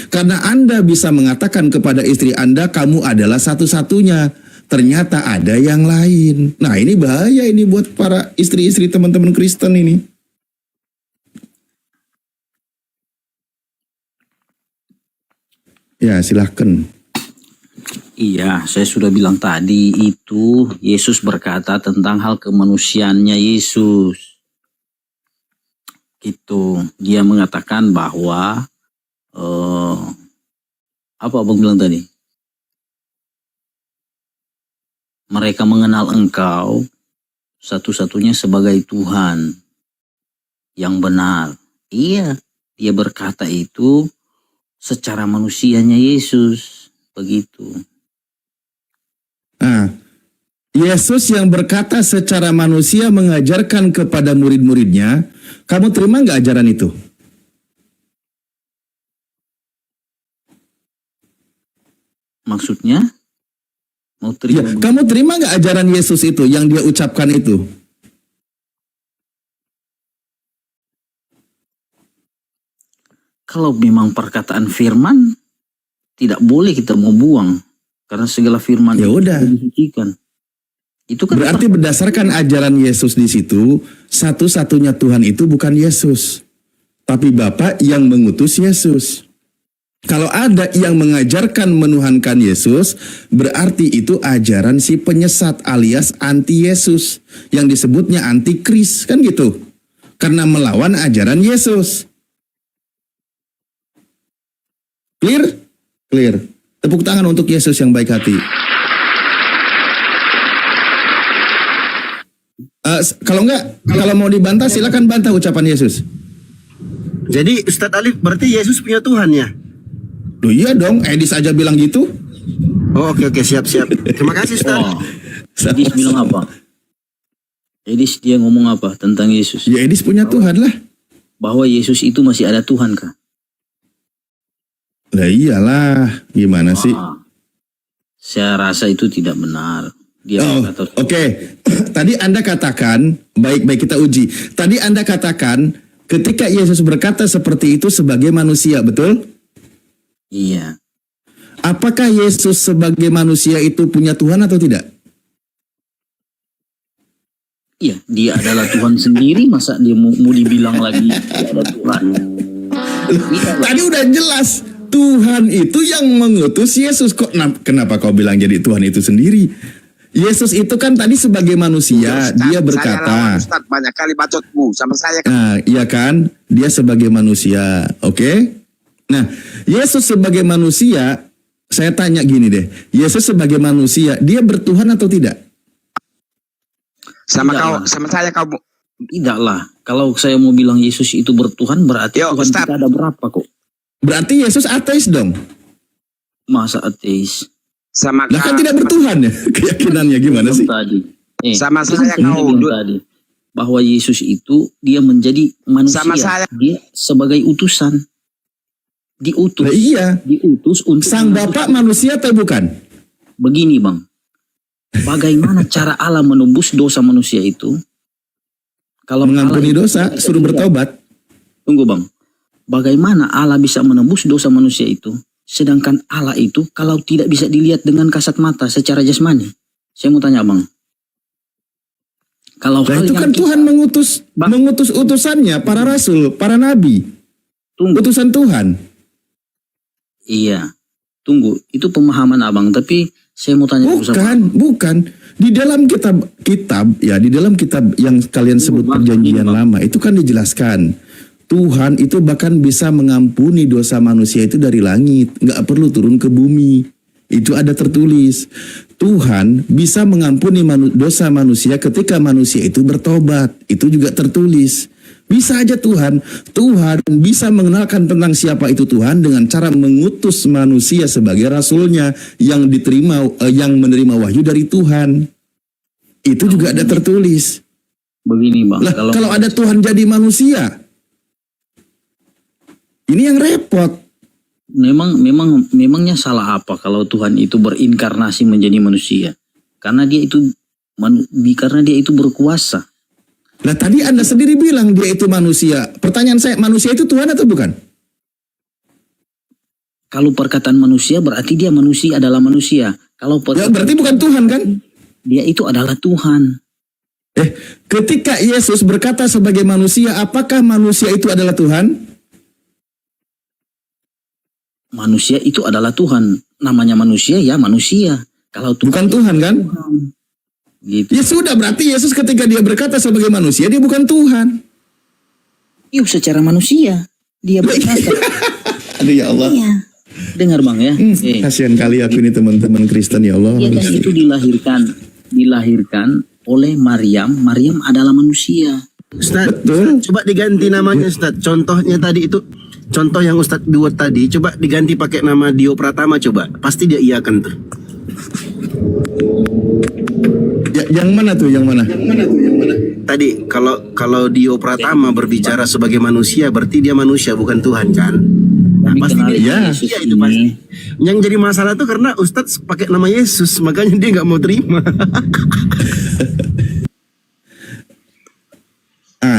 Karena Anda bisa mengatakan kepada istri Anda, kamu adalah satu-satunya. Ternyata ada yang lain. Nah, ini bahaya ini buat para istri-istri teman-teman Kristen ini. Ya, silahkan. Iya, saya sudah bilang tadi itu Yesus berkata tentang hal kemanusiaannya Yesus. Gitu. Dia mengatakan bahwa apa abang bilang tadi? Mereka mengenal engkau satu-satunya sebagai Tuhan yang benar. Iya, dia berkata itu secara manusianya Yesus. Begitu. Nah, Yesus yang berkata secara manusia mengajarkan kepada murid-muridnya, kamu terima nggak ajaran itu? Maksudnya? Mau terima? Ya, kamu terima nggak ajaran Yesus itu yang dia ucapkan itu? Kalau memang perkataan firman tidak boleh kita mau buang karena segala firman ya udah disucikan. Itu kan berarti berdasarkan ajaran Yesus di situ, satu-satunya Tuhan itu bukan Yesus, tapi Bapa yang mengutus Yesus. Kalau ada yang mengajarkan menuhankan Yesus, berarti itu ajaran si penyesat alias anti Yesus, yang disebutnya antikris, kan gitu. Karena melawan ajaran Yesus. Clear? Clear. Tepuk tangan untuk Yesus yang baik hati. Kalau mau dibantah silakan bantah ucapan Yesus. Jadi Ustadz Alif berarti Yesus punya Tuhan ya? Loh iya dong, Edis aja bilang gitu. Oh, oke, siap. Terima kasih, Ustaz. Oh, Edis bilang apa? Edis dia ngomong apa tentang Yesus? Ya Edis punya Tuhan lah. Bahwa Yesus itu masih ada Tuhan kah? Lah iyalah, gimana sih? Saya rasa itu tidak benar. Dia berkata, Oke. Tadi Anda katakan, baik kita uji. Tadi Anda katakan ketika Yesus berkata seperti itu sebagai manusia, betul? iya. Apakah Yesus sebagai manusia itu punya Tuhan atau tidak? Iya, dia adalah Tuhan sendiri. Masa dia mau dibilang lagi dia ada Tuhan? Tadi udah jelas Tuhan itu yang mengutus Yesus. Kenapa kau bilang jadi Tuhan itu sendiri? Yesus itu kan tadi sebagai manusia, dia berkata. Ustaz, banyak kali bacotmu sama saya. Nah, iya kan? Dia sebagai manusia, oke? Nah, Yesus sebagai manusia, saya tanya gini deh. Yesus sebagai manusia, dia bertuhan atau tidak? Sama saya kau. Tidaklah. Kalau saya mau bilang Yesus itu bertuhan, berarti Tuhan Ustaz. kita ada berapa kok? Berarti Yesus ateis dong? Masa ateis? Sama Lah kan tidak bertuhan ya? Keyakinannya gimana sih? Tadi. Sama saya kau tadi bahwa Yesus itu dia menjadi manusia. Sama saya. Dia sebagai utusan. Diutus. Nah, iya. Diutus untuk Sang Bapak manusia atau bukan? Begini Bang. Bagaimana cara Allah menembus dosa manusia itu? Kalau mengampuni dosa, suruh bertobat. Tunggu Bang. Bagaimana Allah bisa menembus dosa manusia itu? Sedangkan Allah itu kalau tidak bisa dilihat dengan kasat mata secara jasmani. Saya mau tanya Bang. Kalau Nah, itu kan Tuhan mengutus utusannya, para rasul, para nabi. Utusan Tuhan. Iya. Tunggu, itu pemahaman Abang, tapi saya mau tanya Bukan. Di dalam kitab di dalam kitab yang kalian sebut Perjanjian Lama, itu kan dijelaskan. Tuhan itu bahkan bisa mengampuni dosa manusia itu dari langit, nggak perlu turun ke bumi. Itu ada tertulis. Tuhan bisa mengampuni dosa manusia ketika manusia itu bertobat. Itu juga tertulis. Bisa aja Tuhan bisa mengenalkan tentang siapa itu Tuhan dengan cara mengutus manusia sebagai rasulnya yang menerima wahyu dari Tuhan. Itu juga ada tertulis. Begini Bang, kalau ada Tuhan jadi manusia, ini yang repot. Memangnya salah apa kalau Tuhan itu berinkarnasi menjadi manusia? Karena dia itu berkuasa. Nah tadi Anda sendiri bilang dia itu manusia. Pertanyaan saya, manusia itu Tuhan atau bukan? Kalau perkataan manusia berarti dia manusia adalah manusia. Kalau berarti bukan Tuhan kan? Dia itu adalah Tuhan. Ketika Yesus berkata sebagai manusia, apakah manusia itu adalah Tuhan? Manusia itu adalah Tuhan. Namanya manusia ya manusia. Kalau Tuhan bukan Tuhan kan? Gitu. Ya sudah, berarti Yesus ketika dia berkata sebagai manusia, dia bukan Tuhan. Iya, secara manusia dia berkata. Aduh ya Allah. Iya. Dengar Bang ya. Kasihan kali aku ini teman-teman Kristen ya Allah. Dia kan itu dilahirkan oleh Maryam. Maryam adalah manusia. Ustaz, coba diganti namanya Ustaz. Contohnya tadi itu, contoh yang Ustaz buat tadi, coba diganti pakai nama Dio Pratama coba. Pasti dia iakan tuh. Yang mana tuh? Tadi kalau Dio Pratama berbicara sebagai manusia, berarti dia manusia bukan Tuhan kan? Nah, pasti dia manusia itu pasti. Yang jadi masalah tuh karena Ustadz pakai nama Yesus, makanya dia nggak mau terima.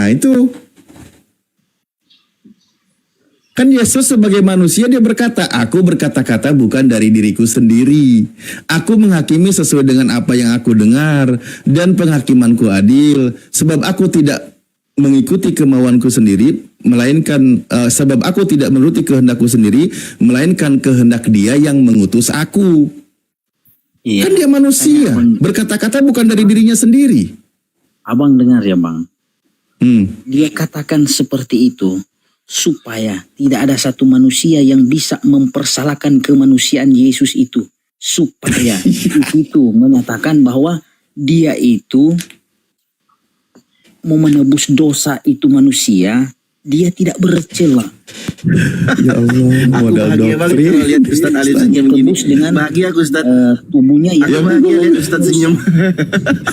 Itu kan Yesus sebagai manusia dia berkata, aku berkata-kata bukan dari diriku sendiri. Aku menghakimi sesuai dengan apa yang aku dengar dan penghakimanku adil. Sebab aku tidak mengikuti kemauanku sendiri, melainkan sebab aku tidak menuruti kehendakku sendiri, melainkan kehendak Dia yang mengutus aku. Iya. Kan dia manusia, berkata-kata bukan dari dirinya sendiri. Abang dengar ya Bang. Dia katakan seperti itu supaya tidak ada satu manusia yang bisa mempersalahkan kemanusiaan Yesus itu. Supaya itu menyatakan bahwa dia itu mau menebus dosa itu manusia dia tidak bercela. Ya Allah, Aku modal bahagia banget doktrin. kalau lihat Ustaz Ali Dia senyum gini. tebus dengan Bahagia aku Ustaz. tubuhnya Aku yang bahagia lihat Ustaz senyum.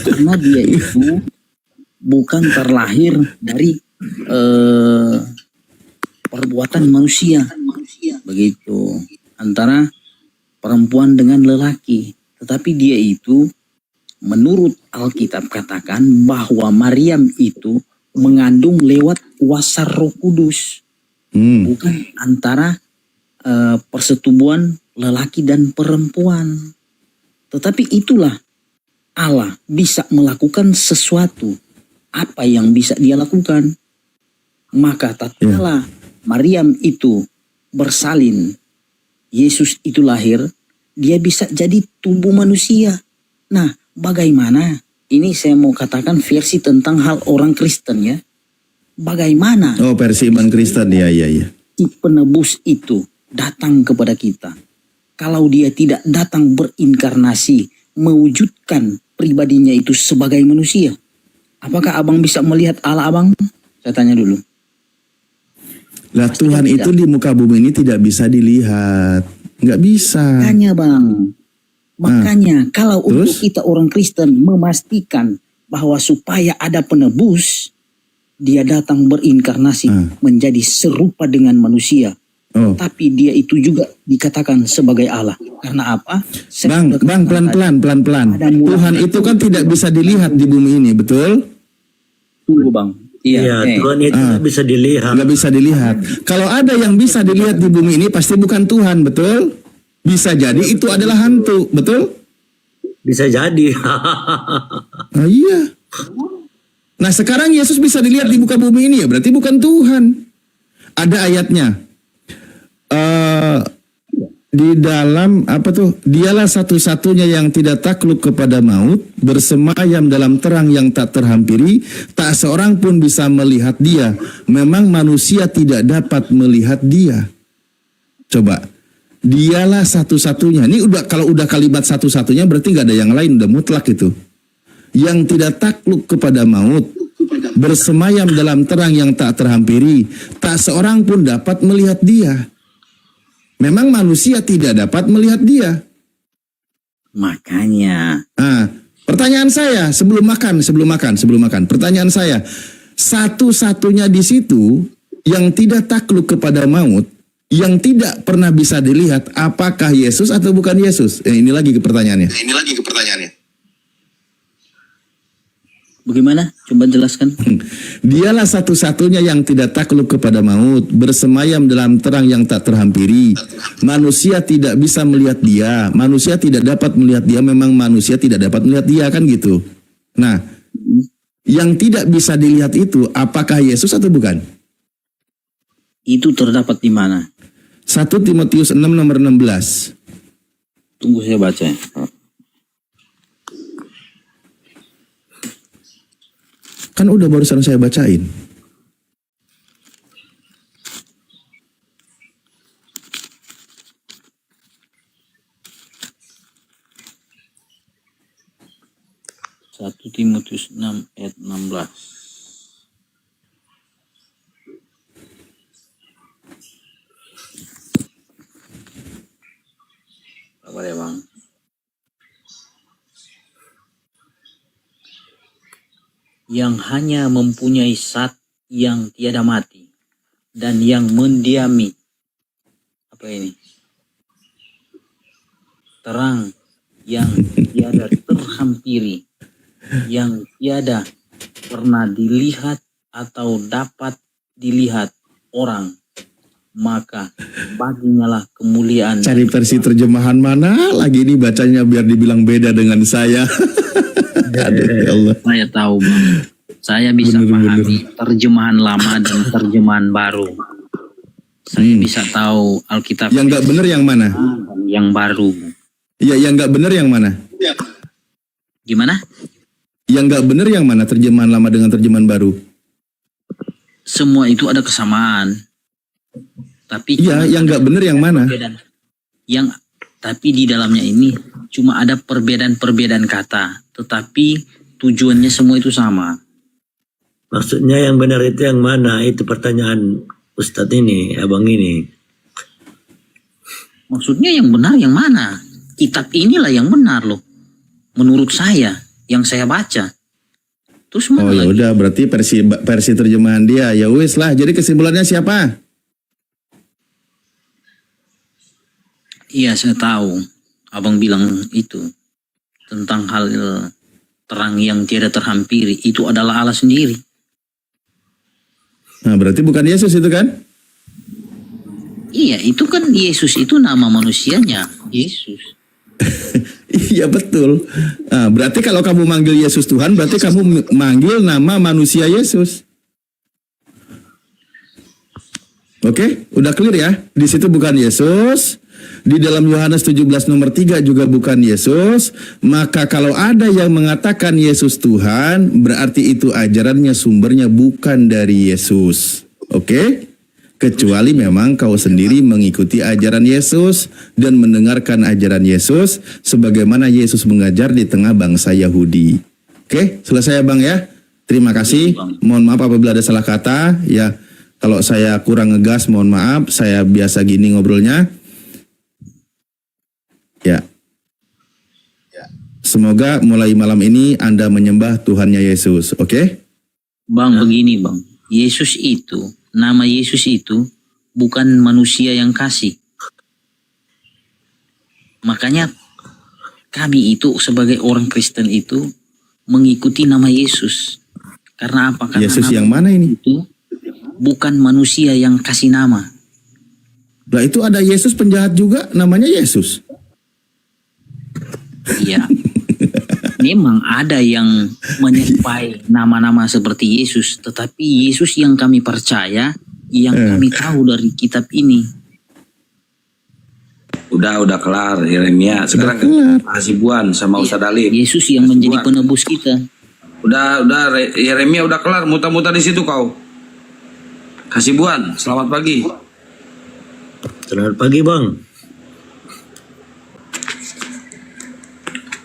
karena dia itu bukan terlahir dari perbuatan manusia, begitu, antara perempuan dengan lelaki, tetapi dia itu menurut Alkitab katakan bahwa Maryam itu mengandung lewat kuasa Roh Kudus, bukan antara persetubuhan lelaki dan perempuan. Tetapi itulah Allah bisa melakukan sesuatu. Apa yang bisa dia lakukan? Maka tatkala Maryam itu bersalin, Yesus itu lahir, dia bisa jadi tubuh manusia. Nah, bagaimana? Ini saya mau katakan versi tentang hal orang Kristen ya. Bagaimana Oh, versi iman Kristen, ya. si penebus itu datang kepada kita? Kalau dia tidak datang berinkarnasi, mewujudkan pribadinya itu sebagai manusia. Apakah abang bisa melihat Allah abang? Saya tanya dulu. Lah Tuhan itu di muka bumi ini tidak bisa dilihat. Nggak bisa. Makanya bang. Makanya kalau Terus? untuk kita orang Kristen memastikan bahwa supaya ada penebus, dia datang berinkarnasi menjadi serupa dengan manusia. Oh. Tapi dia itu juga dikatakan sebagai Allah. Karena apa? Bang, pelan-pelan. Tuhan itu kan tidak bisa dilihat di bumi ini, betul? Tunggu bang. Iya, Tuhan itu nggak bisa dilihat. Nggak bisa dilihat. Kalau ada yang bisa dilihat di bumi ini, pasti bukan Tuhan, betul? Bisa jadi itu adalah hantu, betul? Bisa jadi. Nah, iya. Nah sekarang Yesus bisa dilihat di muka bumi ini ya, berarti bukan Tuhan. Ada ayatnya. Di dalam apa tuh? Dialah satu-satunya yang tidak takluk kepada maut, bersemayam dalam terang yang tak terhampiri, tak seorang pun bisa melihat dia. Memang manusia tidak dapat melihat dia. Coba, dialah satu-satunya. Ini udah, kalau udah kalimat satu-satunya berarti nggak ada yang lain, udah mutlak itu. Yang tidak takluk kepada maut, bersemayam dalam terang yang tak terhampiri, tak seorang pun dapat melihat dia. Memang manusia tidak dapat melihat dia. Makanya. Nah, pertanyaan saya sebelum makan. Pertanyaan saya, satu-satunya di situ yang tidak takluk kepada maut, yang tidak pernah bisa dilihat, apakah Yesus atau bukan Yesus? Ini lagi pertanyaannya. Bagaimana? Coba jelaskan. Dialah satu-satunya yang tidak takluk kepada maut, bersemayam dalam terang yang tak terhampiri. Manusia tidak bisa melihat dia, manusia tidak dapat melihat dia, memang manusia tidak dapat melihat dia, kan gitu. Nah, yang tidak bisa dilihat itu apakah Yesus atau bukan? Itu terdapat di mana? 1 Timotius 6 nomor 16. Tunggu saya baca. Kan udah barusan saya bacain. Satu Timotius 6 ayat 16. Apa ya bang? Yang hanya mempunyai zat yang tiada mati dan yang mendiami apa ini? Terang yang tiada terhampiri, yang tiada pernah dilihat atau dapat dilihat orang, maka baginya lah kemuliaan. Cari versi terjemahan mana lagi ini bacanya biar dibilang beda dengan saya. Aduh, ya Allah. Saya tahu bang, saya bisa pahami terjemahan lama dan terjemahan baru. Saya bisa tahu Alkitab. Yang nggak bener yang mana? Yang baru. Iya, yang nggak bener yang mana? Gimana? Yang nggak bener yang mana? Terjemahan lama dengan terjemahan baru? Semua itu ada kesamaan. Tapi iya, yang nggak bener yang mana? Tapi di dalamnya ini cuma ada perbedaan-perbedaan kata, tetapi tujuannya semua itu sama. Maksudnya yang benar itu yang mana? Itu pertanyaan Ustadz ini, abang ini. Maksudnya yang benar yang mana? Kitab inilah yang benar loh. Menurut saya, yang saya baca. Terus mana Oh ya lagi? udah, berarti versi terjemahan dia. Ya wis lah. Jadi kesimpulannya siapa? Iya, saya tahu. Abang bilang itu. Tentang hal terang yang tiada terhampiri. Itu adalah Allah sendiri. Nah, berarti bukan Yesus itu kan? Iya, itu kan Yesus itu nama manusianya. Yesus. Iya betul. Nah, berarti kalau kamu manggil Yesus Tuhan, berarti kamu manggil nama manusia Yesus. Oke, udah clear ya? Di situ bukan Yesus. Di dalam Yohanes 17 nomor 3 juga bukan Yesus. Maka kalau ada yang mengatakan Yesus Tuhan, berarti itu ajarannya sumbernya bukan dari Yesus. Oke? Kecuali memang kau sendiri mengikuti ajaran Yesus dan mendengarkan ajaran Yesus sebagaimana Yesus mengajar di tengah bangsa Yahudi. Oke, selesai ya Bang ya. Terima kasih. Mohon maaf apabila ada salah kata. Ya, kalau saya kurang ngegas mohon maaf. Saya biasa gini ngobrolnya. Ya. Semoga mulai malam ini Anda menyembah Tuhannya Yesus. Oke? Bang, begini bang. Yesus itu, nama Yesus itu bukan manusia yang kasih. Makanya kami itu sebagai orang Kristen itu mengikuti nama Yesus. Karena apa? Karena Yesus nama yang mana ini? itu bukan manusia yang kasih nama. Lah itu ada Yesus penjahat juga namanya Yesus. Iya. Memang ada yang menyampai nama-nama seperti Yesus, tetapi Yesus yang kami percaya, yang kami tahu dari kitab ini. Udah kelar Yeremia. Sekarang Hasibuan sama Ustadz Alim. Yesus yang menjadi penebus kita. Udah Yeremia udah kelar, muter-muter di situ kau. Hasibuan, selamat pagi. Selamat pagi bang.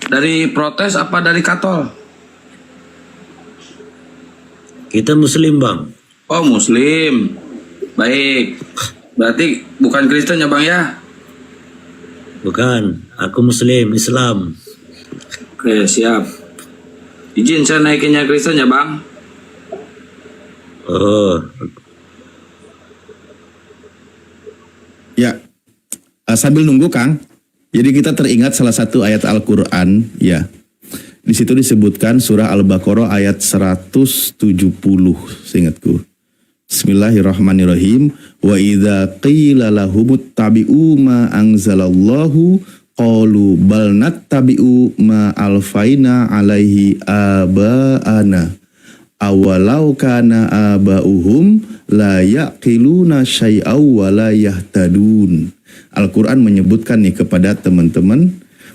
Dari protes apa dari katol? Kita Muslim bang. Oh Muslim. Baik. Berarti bukan Kristen ya bang ya? Bukan, aku Muslim, Islam. Oke siap. Izin saya naikinnya Kristen ya bang? Oh, Ya, sambil nunggu Kang, jadi kita teringat salah satu ayat Al-Quran, ya. Di situ disebutkan surah Al-Baqarah ayat 170, seingatku. Bismillahirrahmanirrahim. Wa idza qila lahumut tabi'u ma anzalallahu qalu bal nattabi'u ma alfaina alaihi aba'ana. Awalau kana aba'uhum la yaqiluna syai'aw wa la yahtadun. Al-Quran menyebutkan nih kepada teman-teman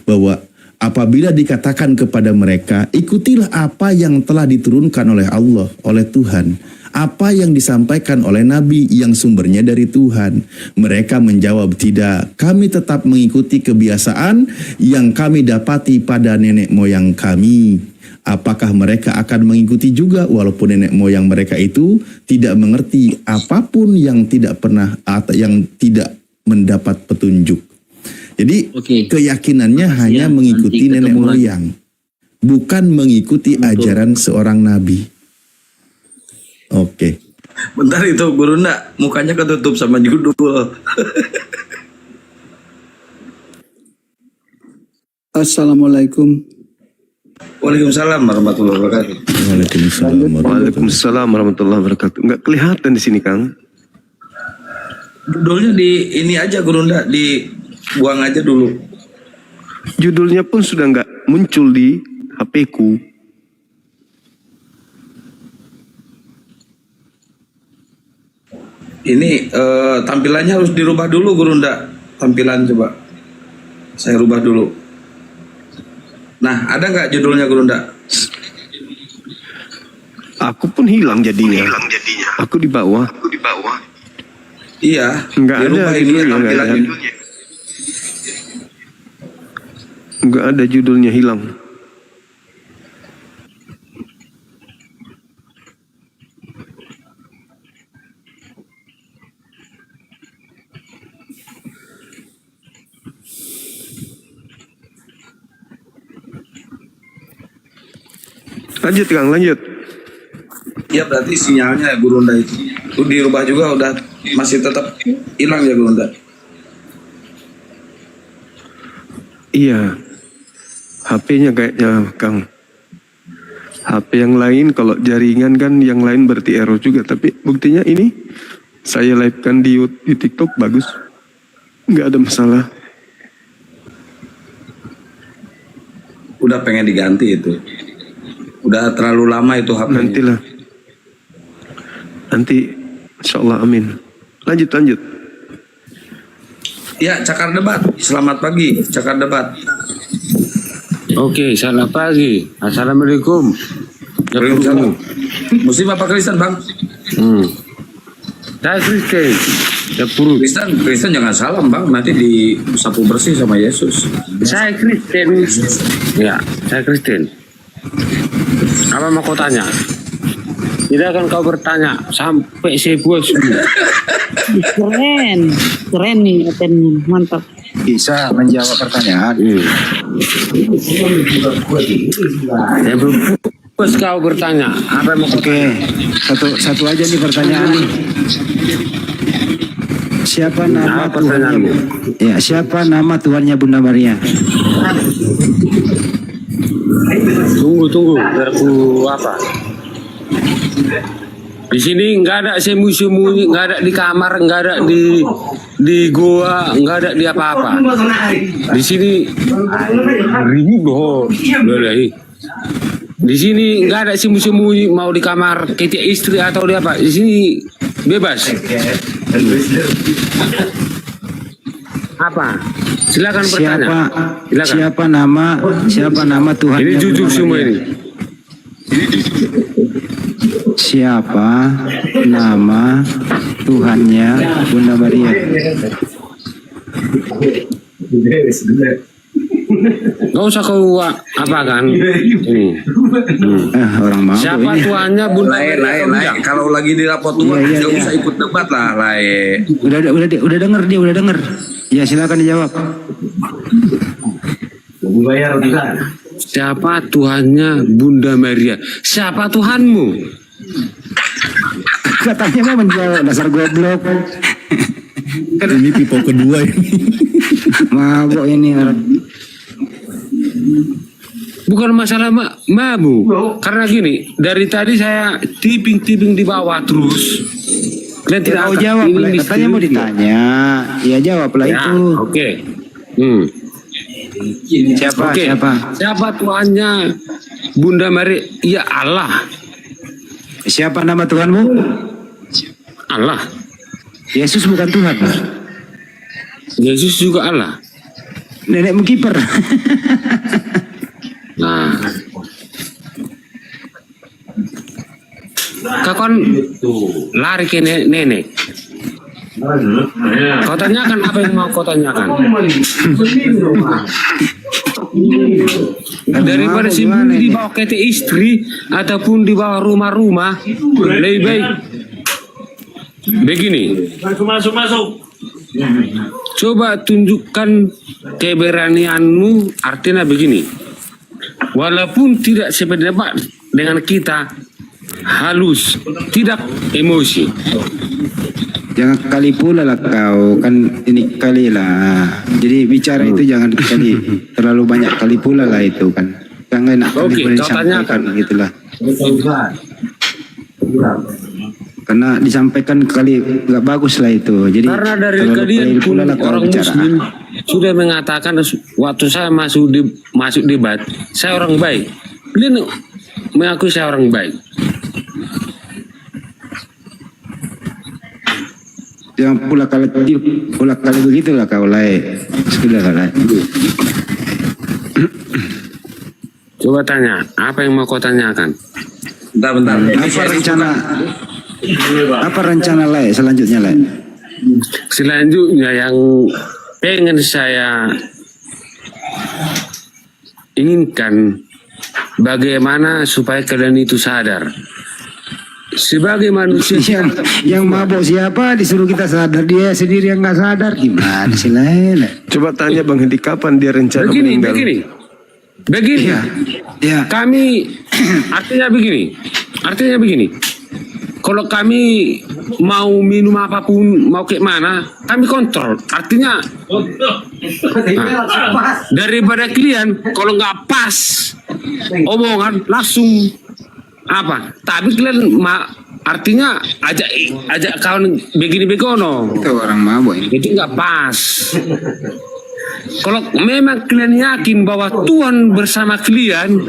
bahwa apabila dikatakan kepada mereka, ikutilah apa yang telah diturunkan oleh Allah, oleh Tuhan. Apa yang disampaikan oleh Nabi yang sumbernya dari Tuhan. Mereka menjawab, tidak, kami tetap mengikuti kebiasaan yang kami dapati pada nenek moyang kami. Apakah mereka akan mengikuti juga walaupun nenek moyang mereka itu tidak mengerti apapun yang tidak pernah atau yang tidak mendapat petunjuk. Jadi keyakinannya hanya mengikuti nenek moyang, bukan mengikuti ajaran seorang nabi. Oke. Bentar itu Guru Nda, mukanya ketutup sama judul. Assalamualaikum. Waalaikumsalam warahmatullahi wabarakatuh. Waalaikumsalam warahmatullahi wabarakatuh. Enggak kelihatan di sini, Kang. Judulnya di ini aja Guru Nda, dibuang aja dulu. Judulnya pun sudah enggak muncul di HP-ku. Ini tampilannya harus dirubah dulu Guru Nda. Tampilan coba. Saya rubah dulu. Nah, ada nggak judulnya Guru Nda? Aku pun hilang jadinya. Aku di bawah. Iya. Enggak ada judulnya. Enggak ada judulnya, hilang. Lanjut Kang, lanjut. Ya berarti sinyalnya Gurunda itu dirubah juga udah masih tetap hilang ya Gurunda. Iya. HP-nya kayaknya Kang. HP yang lain kalau jaringan kan yang lain berarti error juga, tapi buktinya ini saya live-kan di TikTok bagus. Nggak ada masalah. Udah pengen diganti itu. Udah terlalu lama itu HP. Nantilah. Nanti insya Allah amin. Lanjut. Ya, Cakar Debat. Selamat pagi, Cakar Debat. Oke, selamat pagi. Assalamualaikum. Waalaikumsalam. Muslim apa Kristen, Bang? Saya Kristen. Kristen jangan salam, Bang. Nanti disapu bersih sama Yesus. Saya Kristen. Ya, saya Kristen. Apa mau kau tanya? Tidak akan kau bertanya sampai saya puas. Keren nih katanya, mantap. Bisa menjawab pertanyaan. Saya belum puas kau bertanya. Apa mau kau tanya? Satu aja nih pertanyaan nih. Siapa nama Tuhannya? Ya, siapa nama Tuhannya Bunda Maria? Tunggu, biar aku apa? Di sini nggak ada sembunyi-sembunyi, nggak ada di kamar, nggak ada di goa, nggak ada di apa-apa. Di sini di sini nggak ada sembunyi-sembunyi, mau di kamar ketika istri atau di apa. Di sini bebas. Apa? Silakan bertanya. Siapa nama Tuhan? Ini jujur semua ini. Siapa nama Tuhannya Bunda Maria? Gak usah kau apa kan? Ini. Orang mau. Siapa Tuhannya Bunda Maria? Kalau lagi di rapot Tuhan, nggak usah ikut debat lah, Lai. Udah denger. Ya silakan dijawab. Siapa Tuhannya Bunda Maria? Siapa Tuhanmu? Katanya mau menjawab, dasar goblok. Ini tipe kedua ini. Mabok ini orang. Bukan masalah mabuk. Karena gini, dari tadi saya tiping di bawah terus. Kalian tidak mau jawab, katanya mau ditanya. Ya jawablah ya, itu. Oke. Siapa Tuhannya Bunda Maria? Ya Allah. Siapa nama Tuhanmu? Allah. Yesus bukan Tuhan. Yesus juga Allah. Nenekmu kiper. Nah. Kau kan lari ke nenek. Kau tanyakan apa yang mau kau tanyakan. Daripada sembunyi di bawah kete istri ataupun di bawah rumah-rumah, lebih baik begini. Masuk. Coba tunjukkan keberanianmu. Artinya begini. Walaupun tidak sependapat dengan kita, halus, tidak emosi. Jangan kali pula lah kau, kan ini kali lah. Jadi bicara itu jangan kali terlalu banyak kali pula lah itu kan. Jangan enak kali kau tanyakan gitulah. Karena disampaikan kali nggak bagus lah itu. Jadi karena dari kalian pun orang Muslim sudah mengatakan waktu saya masuk debat, saya orang baik. Kalian mengakui saya orang baik. Jangan pula kali begitulah kau lai. Sudah lah. Coba tanya, apa yang mau kau tanyakan? Bentar. Apa rencana lai selanjutnya lai? Selanjutnya yang pengen saya inginkan bagaimana supaya kalian itu sadar. Sebagai manusia yang mabuk siapa disuruh kita sadar, dia sendiri yang nggak sadar gimana sih Lai? Coba tanya Bang Hedi kapan dia rencana meninggal? Begini. Ya. Kami Artinya begini. Kalau kami mau minum apapun, mau ke mana, kami kontrol. Artinya, daripada kalian kalau nggak pas omongan langsung apa? Tapi kalian artinya ajak kawan begini begono. Itu orang mabuk ini. Itu nggak pas. Kalau memang kalian yakin bahwa Tuhan bersama kalian,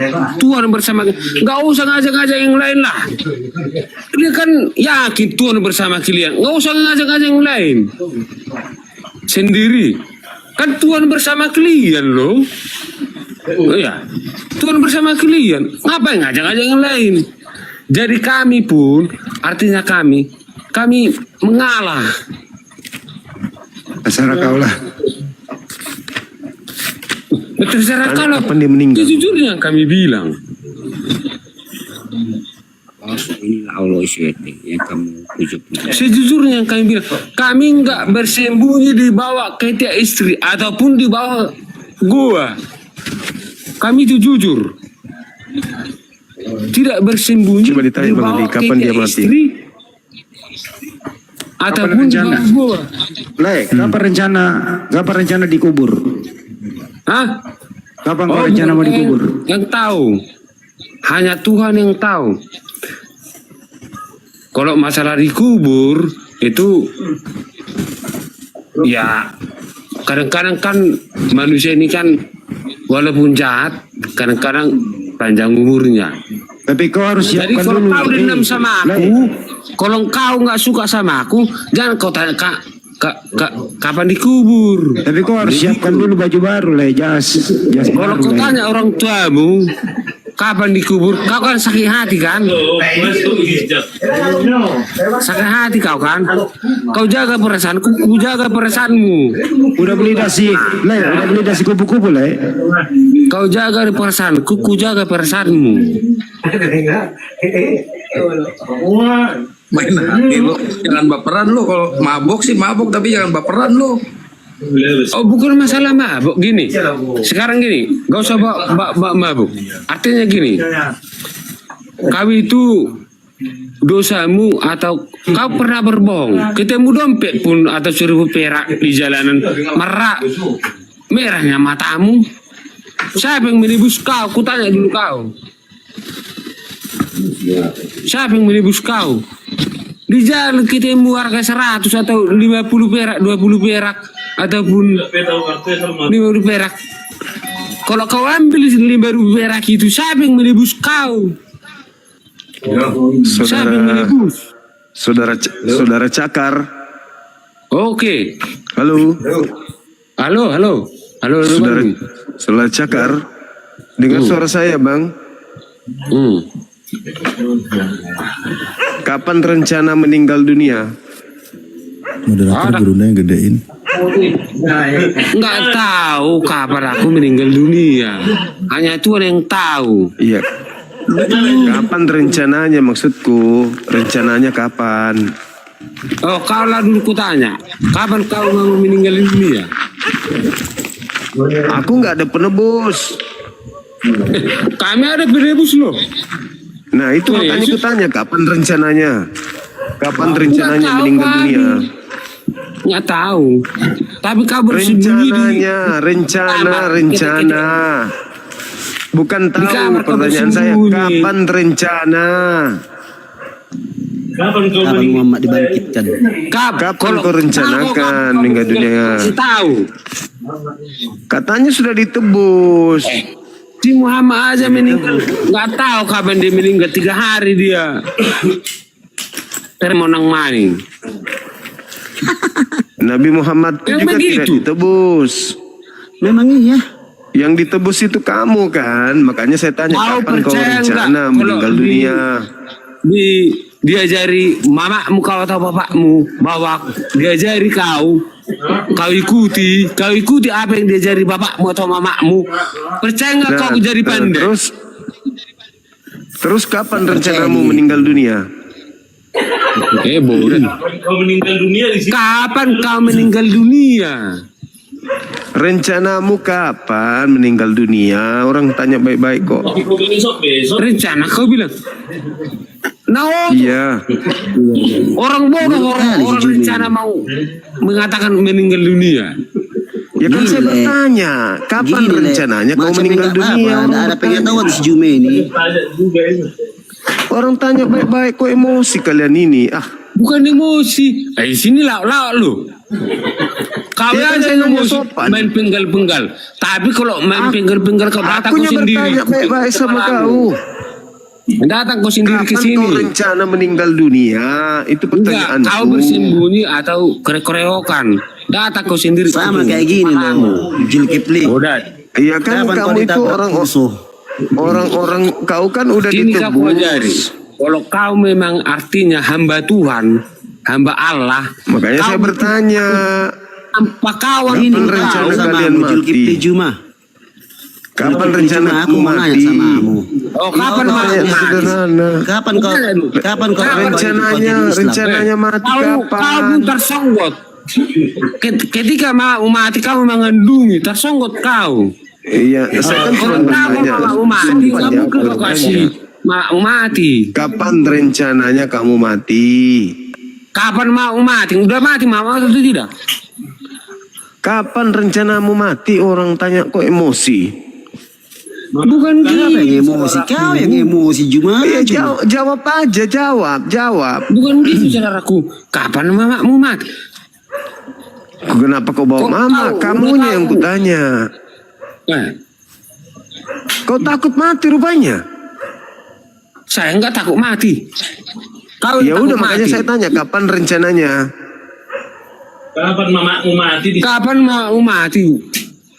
nggak usah ngajak-ngajak yang lain lah. Kalian kan yakin Tuhan bersama kalian, nggak usah ngajak-ngajak yang lain. Sendiri, kan Tuhan bersama kalian loh. Oh ya, Tuhan bersama kalian, ngapain ngajak-ngajak yang lain? Jadi kami pun, artinya kami mengalah. Terserah kau lah. Terserah kalau kapan dia meninggal? Jujurnya yang kami bilang. Sejujurnya yang kami bilang, kami nggak bersembunyi di bawah ketiak istri ataupun di bawah gua. Kami itu jujur, tidak bersembunyi Coba ditanya di Bang bawah Ali, kapan dia ketiak mati? istri ataupun di bawah gua. Kapan rencana dikubur? Hah? Kapan kau rencana mau dikubur? Yang tahu, hanya Tuhan yang tahu. Kalau masalah dikubur itu, ya kadang-kadang kan manusia ini kan walaupun jahat, kadang-kadang panjang umurnya. Tapi kau harus Jadi siapkan kalau dulu. kau dendam sama aku, kalau kau nggak suka sama aku, jangan kau tanya kapan dikubur. Tapi kau harus siapkan dulu baju baru lah, jas Kalau baru kau lah. tanya orang tuamu kapan dikubur, kau kan sakit hati kan? Sakit hati kau kan? Kau jaga perasaanku, ku jaga perasaanmu. Udah beli dasi kupu-kupu lah. Kau jaga perasaanku, ku jaga perasaanmu. Main hati lo, jangan baperan lo. Kalau mabok sih mabok, tapi jangan baperan lo. Oh, bukan masalah mabuk gini. Sekarang gini, gak usah mabuk. Artinya gini, kau itu dosamu atau kau pernah berbohong, ketemu dompet pun atau 1.000 perak di jalanan, merahnya matamu. Siapa yang menebus kau? Ku tanya dulu kau. Siapa yang menebus kau? Di jalan ketemu harga 100 atau 50 perak, 20 perak ataupun 50 perak. Kalau kau ambil 50 perak itu, siapa yang menebus kau? Siapa yang menebus? Saudara Cakar. Oke. Halo. Halo. Saudara Cakar. Dengar suara saya, Bang. Kapan rencana meninggal dunia? Moderator gurunya yang gedein. Nggak tahu kapan aku meninggal dunia. Hanya Tuhan yang tahu. Iya. Kapan rencananya, maksudku? Rencananya kapan? Oh, kau lah dulu kutanya. Kapan kau mau meninggal dunia? Aku nggak ada penebus. Kami ada penebus loh. Nah itu makanya kutanya kapan rencananya? Kapan rencananya meninggal dunia? Nggak tahu. Tapi kau bersembunyi di rencana. Bukan tahu, pertanyaan saya kapan rencana? Kapan Muhammad dibangkitkan? Kapan kau rencanakan meninggal dunia? Tahu. Katanya sudah ditebus. Si Muhammad aja meninggal, nggak tahu kapan dia meninggal. 3 hari dia termonang maning. Nabi Muhammad itu juga tidak ditebus. Memang iya. Yang ditebus itu kamu kan, makanya saya tanya kapan kau rencana meninggal dunia? Diajari mamamu kau atau bapakmu bahwa diajari kau ikuti apa yang diajari bapakmu atau mamamu. Percaya nggak kau jadi pandai? Terus kapan rencanamu meninggal dunia? Bodoh. Kapan kau meninggal dunia? Rencanamu kapan meninggal dunia? Orang tanya baik-baik kok. Rencana kau bilang. Nah, Iya. orang bodoh orang rencana mau mengatakan meninggal dunia. Ya kan saya bertanya, kapan rencananya kau meninggal dunia? Ada pengetahuan si Jume ini. Orang tanya baik-baik kok emosi kalian ini. Bukan emosi. Sini lah lu. Kau Ya kan ada saya nanya emosi sopan. main penggal-penggal. Tapi kalau main penggal-penggal kau datang kau Akunya sendiri. bertanya baik-baik sama kau. Datang kau sendiri ke Kapan sini. kau rencana meninggal dunia? Itu pertanyaanku. Enggak, kau bersembunyi atau korek-koreokan. Datang kau sendiri. Sama kayak gini loh. Jil Kipling. Iya kan Kapan kau kamu itu ditangkap orang kau kan udah Kini kau ajari. ditebus. Kalau kau memang artinya hamba Tuhan, hamba Allah. Makanya saya bertanya. Apa kawan Ini Kapan kau rencana sama kalian Jil Kipling mati? Juma. Kapan rencana aku mau nanya mati? sama kamu. Oh, kapan Kau mau Yang mati? sederhana. Kapan kau Rencananya mati Kau kapan? pun tersonggot. Ketika mau mati kau mengandungi, tersonggot kau. Iya, saya kan cuma Kalau bertanya. mau mati, kamu kau kasih mau mati. Kapan rencananya kamu mati? Kapan mau mati? Udah mati mau atau tidak? Kapan rencanamu mati? Orang tanya kok emosi. Bukan Kenapa yang emosi? Kau yang emosi Juma. Iya, jawab aja, jawab. Bukan gitu saudaraku. Kapan mamamu mati? Kenapa kau bawa mama? Kamunya yang kutanya. Kau takut mati rupanya? Saya enggak takut mati. Kau Ya takut udah makanya mati. saya tanya kapan rencananya? Kapan mamamu mati? Kapan mau mati?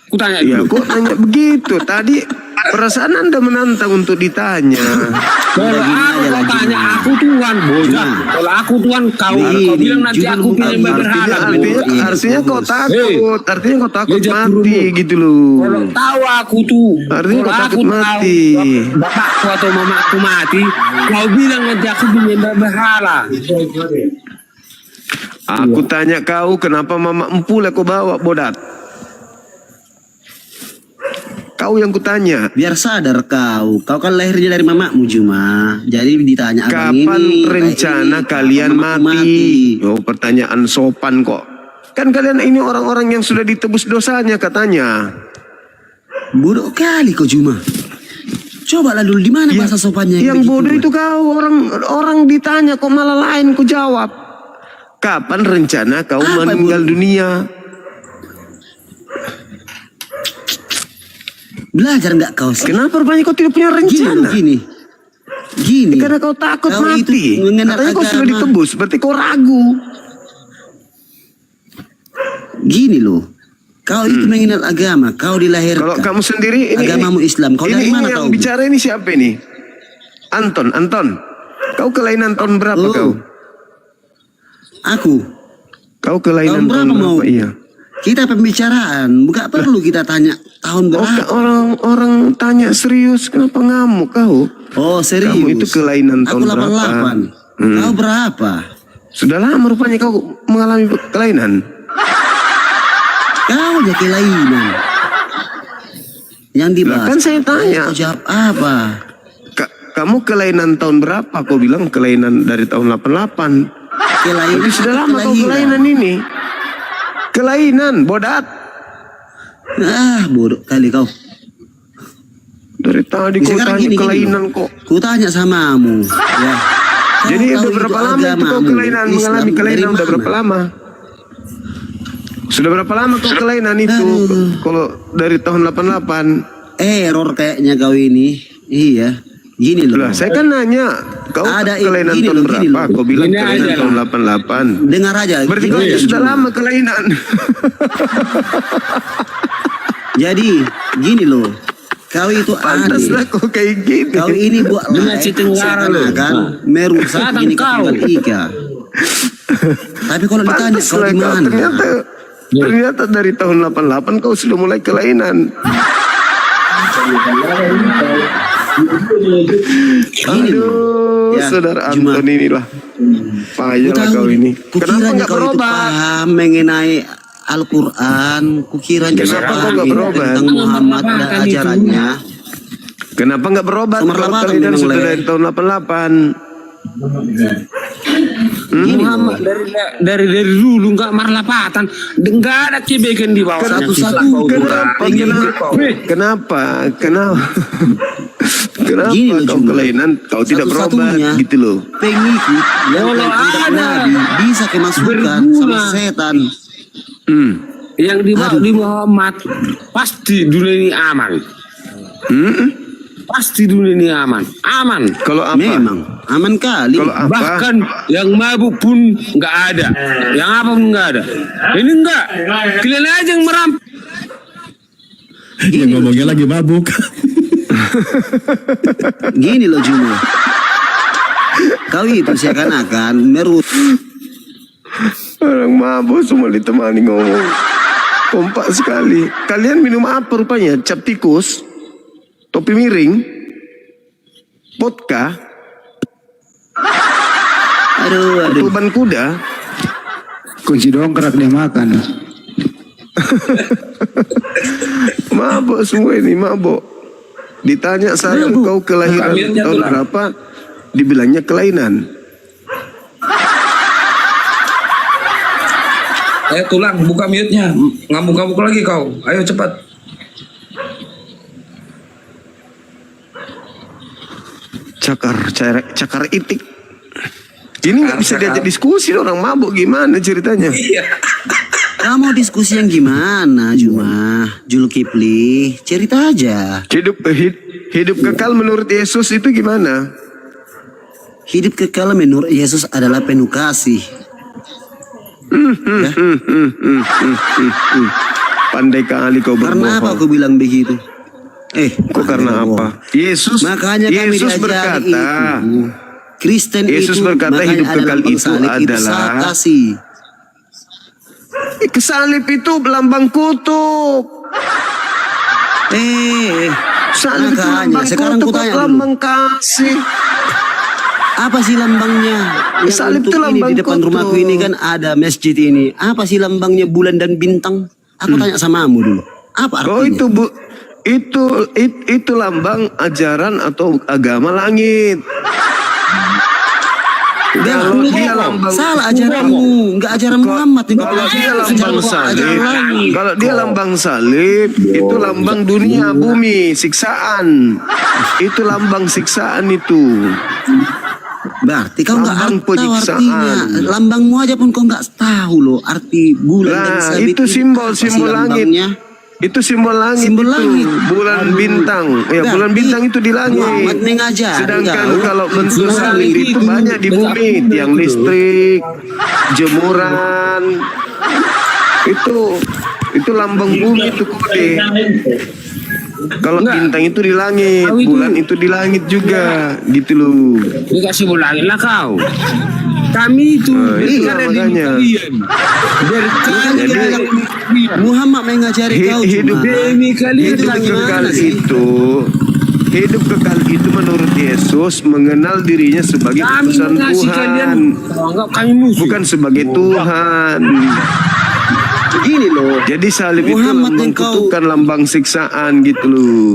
Kutanya Ya dulu. kok tanya begitu? Tadi perasaan Anda menantang untuk ditanya. Kalau aku tanya aku Tuhan, bocah. Kalau aku Tuhan, kau bilang nanti aku penyembah berhala. Artinya kau takut. Artinya kau takut Dia mati gitu loh. Kalau tahu aku tuh, Artinya kau kalau aku takut mati. tahu bapakku atau mamaku mati, kau bilang nanti aku penyembah berhala. Aku tanya kau kenapa mama empul aku bawa bodat? Kau yang kutanya. Biar sadar kau kan lahirnya dari mamamu Juma. Jadi ditanya abang Kapan ini. rencana kalian mati? Oh, pertanyaan sopan kok. Kan kalian ini orang-orang yang sudah ditebus dosanya katanya. Bodoh kali kau Juma. Coba lah dulu di mana bahasa sopannya Yang bodoh itu kau, orang ditanya kok malah lain kau jawab. Kapan rencana kau meninggal dunia? Belajar nggak kau sih? Kenapa rupanya kau tidak punya rencana? Gini. Karena kau takut Kau mati. itu mengenal Katanya kau sudah agama. ditebus, berarti kau ragu. Gini loh. Kau itu mengenal agama, kau dilahirkan. Kalau kamu sendiri ini agamamu Islam. Kau dari mana yang kau? bicara ini siapa ini? Anton. Kau kelainan tahun berapa kau? Aku. Kau kelainan Tahun berapa mau? Iya. Kita pembicaraan, bukan perlu kita tanya tahun berapa. Orang tanya serius, kenapa ngamuk kau? Oh serius. Kamu itu kelainan Aku tahun berapa? 88. Kau berapa? Sudah lama rupanya kau mengalami kelainan. Kau aja kelainan. Yang dibahas. Kan saya tanya. Kau jawab apa? Kamu kelainan tahun berapa? Kau bilang kelainan dari tahun 88. Kelainan. Jadi sudah lama kau kelainan ini. Kelainan, bodat. Bodoh kali kau. Dari tadi kau Sekarang tanya gini, kelainan loh. kok. Ku tanya samamu. Ya. Jadi Kau udah tahu berapa itu lama itu kau agamamu, kelainan, Islam, mengalami kelainan dari udah berapa mana? lama? Sudah berapa lama kau kelainan itu? Kalau dari tahun 88. Error kayaknya kau ini. Iya. Gini loh. Lah, saya kan nanya, kau Ada kelainan gini tahun loh, gini berapa? loh. Kau bilang Gini kelainan aja tahun lah. 88. Dengar aja. Berarti gini kau aja, sudah Juma. lama kelainan. Jadi gini loh. Kau itu Pantas aneh. lah kau kayak gini. Kau ini buat Dengan si Tenggara loh. kan merusak Datang ini kau. ketunggal ika. Tapi kalau ditanya Pantas kau lah di kau. mana? Ternyata dari tahun 88 kau sudah mulai kelainan. Aduh, Ya, saudara Juma. Anton inilah. Payah lah kau ini. Kenapa Kukiranya nggak kau itu berobat? paham mengenai Al-Quran, kukira Kenapa kok nggak berobat? tentang Muhammad dan ajarannya. Kenapa nggak berobat? Nomor Kalau 8 kalian memang sudah leh. dari tahun 88. Muhammad dari dulu nggak marlapatan, nggak ada kebaikan di bawah. Kenapa? Kenapa Gini loh, kau Jumlah. kelainan? Kau tidak berobat Satu-satunya gitu loh. pengikut yang Kalau tidak ada Nabi bisa kemasukan sama berguna. setan. Yang di Muhammad pasti dunia ini aman. Pasti dunia ini aman. Kalau apa? Memang aman kali. Kalau apa? Bahkan yang mabuk pun nggak ada. Yang apa pun nggak ada. Ini enggak. Kalian aja yang merampas. Yang ngomongnya lagi mabuk. Gini loh Jumo, kau itu seakan-akan Orang mabuk semua ditemani ngomong. Kompak sekali. Kalian minum apa rupanya? Cap tikus? Topi miring? Vodka? Aduh. Tuban kuda? Kunci dongkrak dia makan. Mabuk semua ini, mabuk. Ditanya saya, kau kelahiran Kambingnya tahun tulang. berapa? Dibilangnya kelainan. Ayo tulang, buka mute-nya. Ngamuk-ngamuk lagi kau. Ayo cepat. Cakar itik. Ini nggak bisa diajak diskusi orang mabuk, gimana ceritanya? Iya. Kamu diskusi yang gimana Juma? Julkifli, cerita aja. Hidup kekal menurut Yesus itu gimana? Hidup kekal menurut Yesus adalah penuh kasih. Pandai kali kau berbohong. Karena apa aku bilang begitu? Kok karena apa? Makanya kami Yesus diajari berkata, itu. Kristen Yesus itu berkata makanya hidup ada kekal lambang itu salib, adalah saat kasih. Salib itu lambang kutub. Salib itu Makanya lambang sekarang kutub, ku tanya dulu. lambang kasih. Apa sih lambangnya? Yang Salib untuk itu ini lambang di depan kutub. rumahku ini kan ada masjid ini. Apa sih lambangnya bulan dan bintang? Aku tanya samamu dulu. Apa artinya? Oh itu bu, itu lambang ajaran atau agama langit. Kalau dia lambang salah ajaranmu, enggak ajaran Muhammad. Kalau dia lambang salib, kalau dia lambang salib, itu lambang dunia bumi, siksaan. Itu lambang siksaan itu. Berarti kau nggak Lambang tahu penyiksaan. artinya. Lambangmu aja pun kau nggak tahu loh arti bulan dan Nah, sabit. itu simbol Apa sih langit. lambangnya? Itu simbol langit. Simbol itu. langit. Bulan bintang. Ya, Berarti bulan bintang itu di langit. Muhammad mengajari Sedangkan kau kalau bentuk bulan salib itu banyak di bumi, tiang listrik, jemuran. Itu lambang bumi itu kode. Kalau bintang itu di langit, bulan itu di langit juga, gitu loh. Dikasih bulangin lah kau. Kami itu Itulah makanya. dari kalian Muhammad mengajari kau Hidup demi kalian hidup kekal itu, hidup kekal itu menurut Yesus mengenal dirinya sebagai kami utusan mengasihi Tuhan, kalian. Kalau enggak kami musuh. bukan sebagai Tuhan. Gini loh. Jadi salib itu Muhammad lambang yang kau- kutukan, lambang siksaan gitu loh.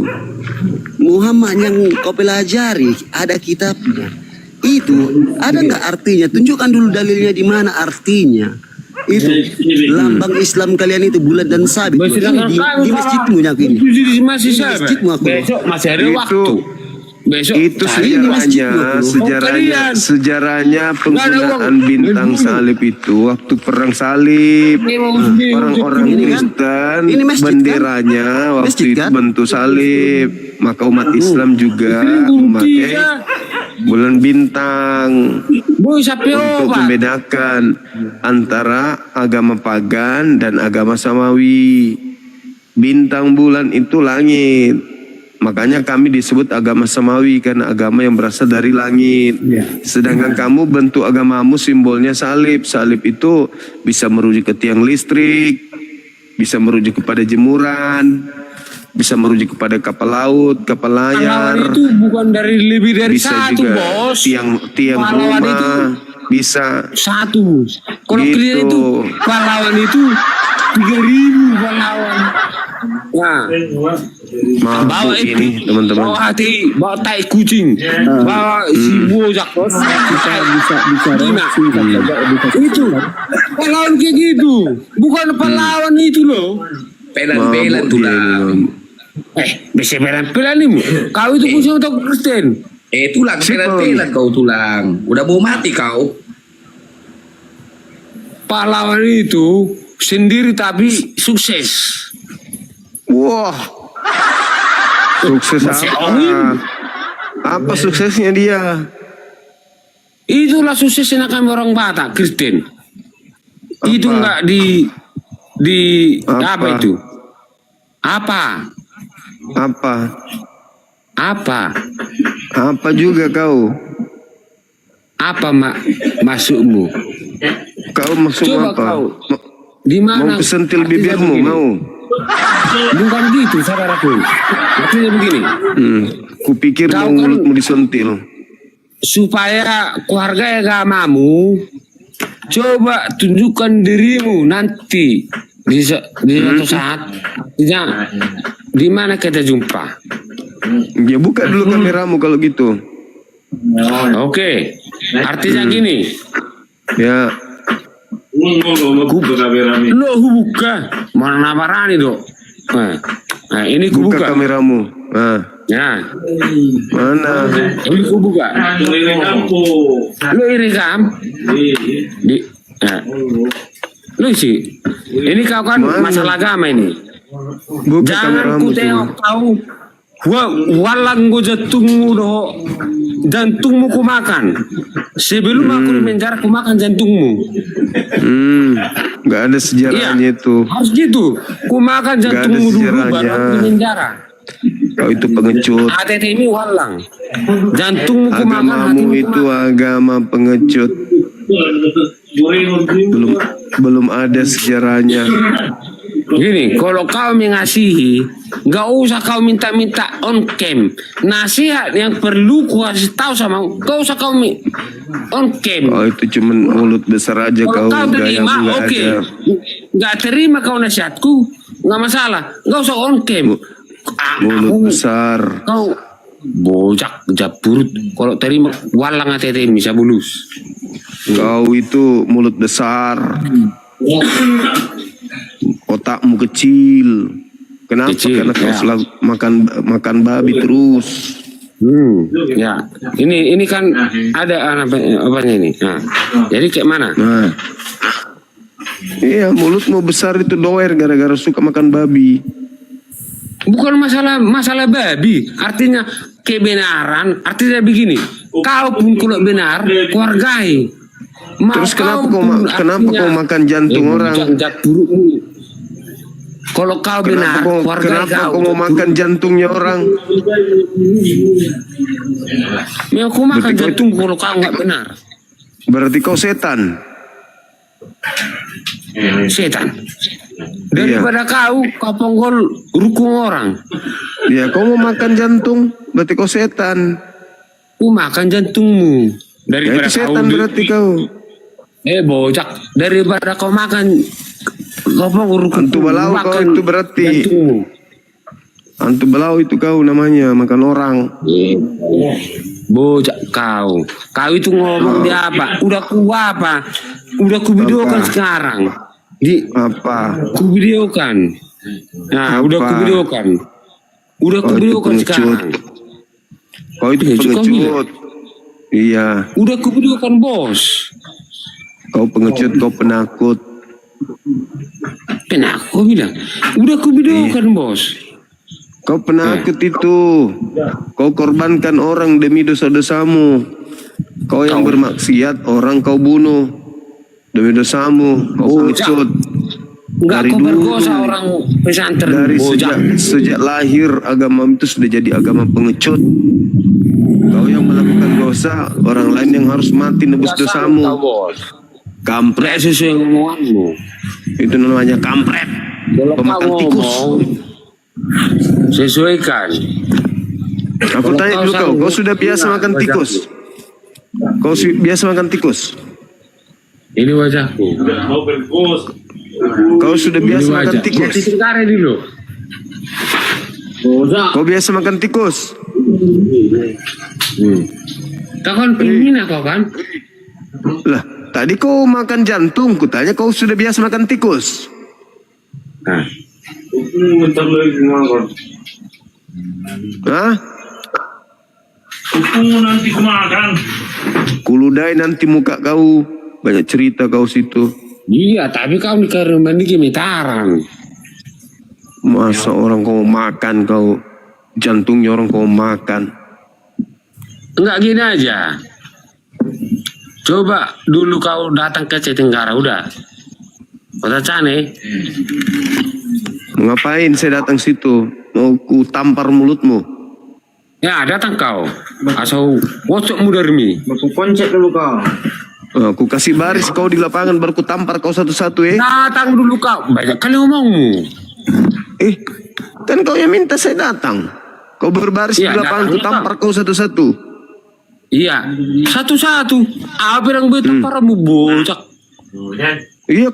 Muhammad yang kau pelajari ada kitabnya. Itu ada nggak artinya? Tunjukkan dulu dalilnya di mana artinya. Itu lambang Islam kalian itu bulan dan sabit. Ini di masjidmu nyaku ini. Masih Di masjidmu aku. besok masih ada waktu. Besok Itu cari sejarahnya, kalian. sejarahnya penggunaan uang. bintang salib itu waktu perang salib. Orang-orang Kristen Ini masjid, kan? benderanya waktu Masjid, itu kan? bentuk salib. Maka umat Islam juga memakai bulan bintang Boy sampai untuk membedakan antara agama pagan dan agama samawi. Bintang bulan itu langit. Makanya kami disebut agama samawi karena agama yang berasal dari langit. Sedangkan kamu bentuk agamamu simbolnya salib. Salib itu bisa merujuk ke tiang listrik, bisa merujuk kepada jemuran, bisa merujuk kepada kapal laut, kapal layar. Pahlawan itu bukan dari lebih dari Bisa satu juga bos. tiang Pahlawan rumah, itu bisa. satu. Kalau Gitu. kalian itu pahlawan itu 3.000 pahlawan. Nah, bawa Mabuk itu, ini teman-teman. bawa hati, bawa tai kucing, bawa si bojak. bisa bicara Gina. singkat saja edukasi. Itu pahlawan kayak gitu, bukan pahlawan itu loh. Pelan-pelan Mabuk tuh dia ini, lang. Bisa pelan-pelan nih, kau itu musuh untuk Kristen. Tulang, pelan-pelan kau tulang. Udah mau mati kau. Pahlawan itu sendiri tapi sukses. Wah. Sukses Masih apa? angin. Apa suksesnya dia? Itulah suksesnya kami orang Batak Kristen. Itu enggak di apa itu? Apa? Apa juga kau? Apa masukmu? Kau maksud Coba apa? kau di mana? Mau kesentil artinya bibirmu begini. mau? Bukan gitu saudaraku. Artinya begini. Kupikir Kau mau kan- mulutmu disentil. Supaya keluarga agamamu, coba tunjukkan dirimu nanti di suatu saat. Di mana kita jumpa? Ya buka dulu kameramu kalau gitu. Oke. Artinya gini. Ya. Lo buka. Mana nabarani dok? Nah, ini ku Buka buka. kameramu. Nah, Ya. mana? Ini ku buka. Lo iri kam? Di. Nah. Lo sih. Ini kau kan masalah agama ini. Buka Jangan kameramu ku tengok kau. Walang gue jantungmu doh. Jantungmu ku makan. Sebelum aku di penjara ku makan jantungmu. Nggak ada sejarahnya itu. Harus gitu. Ku makan Nggak ada jantungmu dulu sejarahnya. baru aku di penjara. Kau itu pengecut. ATT ini walang. Jantungmu ku makan, Agamamu hatimu ku itu makan. agama pengecut. Belum ada sejarahnya. Gini, kalau kau mengasihi, nggak usah kau minta-minta on cam. Nasihat yang perlu ku kasih tahu sama kau, usah kau on cam. Oh itu cuman mulut besar aja Kalau kau. kau terima, Gayamu nggak oke. ada. Nggak terima kau nasihatku, nggak masalah. Nggak usah on cam. Mulut besar. Kau bojak japurut. Kalau terima walang ATT bisa bulus. Kau itu mulut besar. Otakmu kecil. Kenapa? Kecil, Karena kau ya. selalu makan babi terus. Ya, ini kan ada apanya ini. Nah, jadi kayak mana? Nah, iya mulutmu besar itu doer gara-gara suka makan babi. Bukan masalah babi, artinya kebenaran, artinya begini. Kau pun kalau benar, keluargai. Terus kenapa kau makan jantung orang? Kalau kau benar, Kenapa kau mau makan jantungnya orang? Ya aku makan jantung kalau kau nggak benar. Berarti kau setan. Setan. Daripada kau ponggol rukun orang. Ya kau mau makan jantung, berarti kau setan. Ku makan jantungmu. Ya Daripada itu setan kau berarti kau. bocak. Daripada kau makan rukun. Antu balau kau makan itu berarti. jantungmu. Antu balau itu kau namanya, makan orang. Bocak kau. Kau itu ngomong di apa? Udah ku apa? Udah ku videokan sekarang. Di apa? Ku videokan. Nah, udah ku videokan. Udah ku videokan sekarang. Kau itu pengecut. Iya. Udah ku videokan bos. Kau pengecut, kau penakut. Penakut kau bilang. Udah ku videokan bos. Kau penakut itu. Kau korbankan orang demi dosa-dosamu. Kau yang bermaksiat, orang kau bunuh demi dosamu. Kau pengecut. Enggak kau berkosa orang pesantren. Dari sejak lahir agama itu sudah jadi agama pengecut. Kau yang melakukan dosa, orang lain yang harus mati nebus dosamu. Kampret sesuai ngomonganmu. Itu namanya kampret. Pemakan tikus. Sesuaikan. Aku tanya dulu kau sudah biasa makan tikus? Kau biasa makan tikus? Ini wajahku. Kau sudah biasa makan tikus. dulu. Kau biasa makan tikus. Kau kan penghina kau kan? Lah, tadi kau makan jantung. Kutanya kau sudah biasa makan tikus. Nah. Hah? Nanti kemakan. Kuludai nanti muka kau. Banyak cerita kau situ. Iya, tapi kau di kamar mandi gemetaran. Masa orang kau makan kau. Jantungnya orang kau makan. Enggak gini aja. Coba dulu kau datang ke Cetenggara, udah. Kota Cane. Ngapain saya datang situ? Mau ku tampar mulutmu. Ya, datang kau. Asal wocok mudarmi. Aku koncet dulu kau. Aku kasih baris kau di lapangan baru ku tampar kau satu-satu Datang dulu kau. Banyak kali ngomongmu. Kan kau yang minta saya datang. Kau berbaris di lapangan ku tampar kau satu-satu. Iya, satu-satu. Apa yang betul paramu bocak? Iya,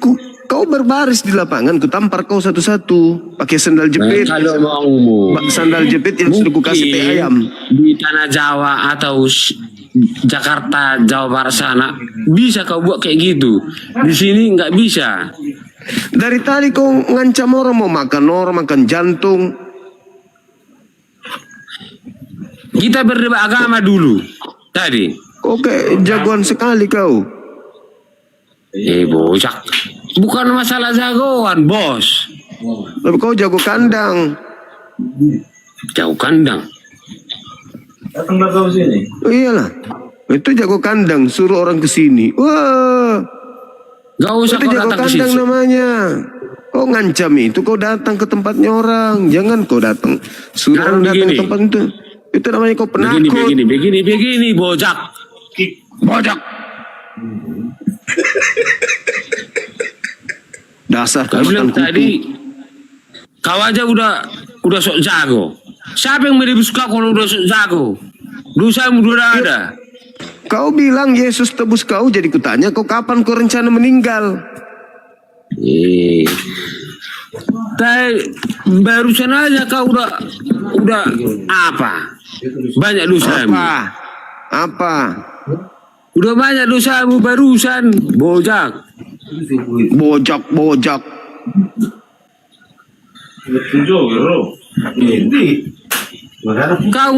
kau berbaris di lapangan, ku tampar kau satu-satu. Pakai sandal jepit. Kalau maumu. Sandal jepit yang sudah ku kasih teh ayam. Di tanah Jawa atau Jakarta, Jawa Barat sana, bisa kau buat kayak gitu. Di sini nggak bisa. Dari tadi kau ngancam orang mau makan jantung. Kita berdebat agama dulu. Tadi. Oke, jagoan sekali kau. Bocak. Bukan masalah jagoan, bos. Tapi kau jago kandang. Jago kandang. Datang kau sini. Oh iyalah. Itu jago kandang, suruh orang ke sini. Wah. Gak usah itu kau jago datang ke kandang situ. namanya. Kau ngancam itu, kau datang ke tempatnya orang. Jangan kau datang. Suruh orang datang ke tempat itu. Itu namanya kau penakut. Begini, bocak. Bocak. Dasar Kau bilang tadi, kau aja udah sok jago. Siapa yang menebus kau kalau udah sok jago? Dosamu udah ada. Kau bilang Yesus tebus kau, jadi kutanya kau kapan kau rencana meninggal? Barusan aja kau udah apa? Banyak dosamu. Apa? Udah banyak dosamu barusan, bojak. Bojak. Kau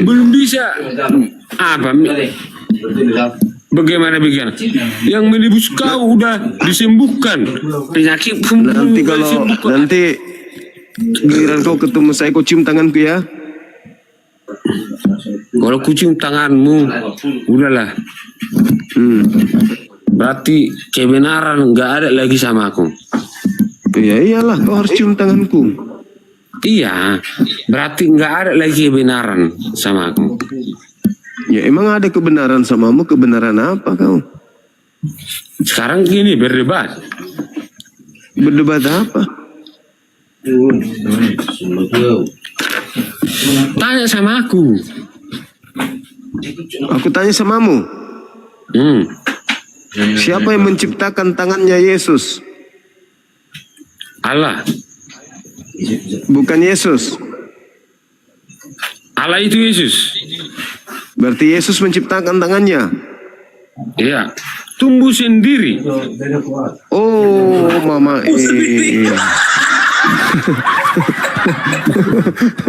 belum bisa apa? Bagaimana? Yang menebus kau udah disembuhkan penyakit. Nanti giliran kau ketemu saya, kau cium tanganku ya. Kalau kucium tanganmu, udahlah. Berarti kebenaran nggak ada lagi sama aku. Iya iyalah, kau harus cium tanganku. Iya, berarti nggak ada lagi kebenaran sama aku. Ya emang ada kebenaran samamu, kebenaran apa kau? Sekarang gini berdebat. Berdebat apa? Tanya sama aku. Aku tanya samamu. Siapa yang menciptakan tangannya Yesus? Allah. Bukan Yesus. Allah itu Yesus. Berarti Yesus menciptakan tangannya. Iya. Tumbuh sendiri. Oh, mama.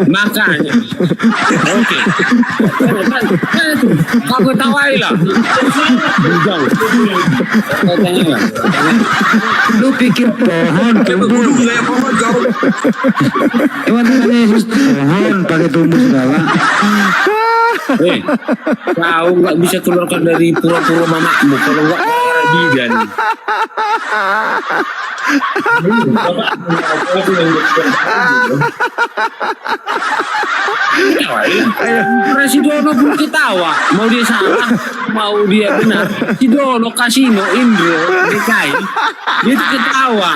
Makanya. Oke. Kau ketawai lah. Lu pikir pohon tumbuh? Emang tangannya Yesus pohon pakai tumbuh segala? Kau nggak bisa keluarkan dari pura-pura mamamu kalau nggak bidan. Si Dono pun ketawa, mau dia salah, mau dia benar. Si Dono Kasino Indro DKI, dia tuh ketawa.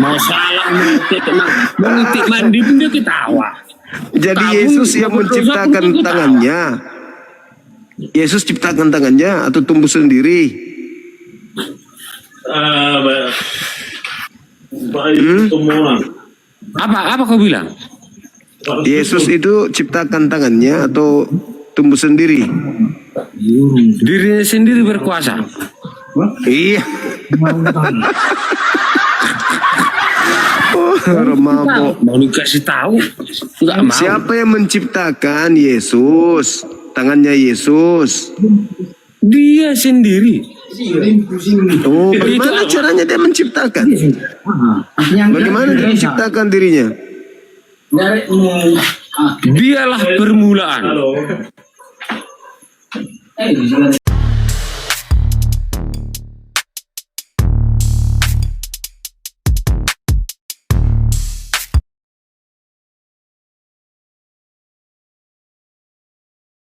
Mau salah, mau ngetik mandi pun dia ketawa. Jadi Yesus yang menciptakan tangannya. Yesus ciptakan tangannya atau tumbuh sendiri? Apa kau bilang? Yesus itu ciptakan tangannya atau tumbuh sendiri? Dirinya sendiri berkuasa. Iya. Oh, remabok. Mau dikasih tahu? Enggak mau. Siapa yang menciptakan Yesus? Tangannya Yesus. Dia sendiri. Oh, bagaimana caranya dia menciptakan? Bagaimana dia menciptakan dirinya? Dialah permulaan.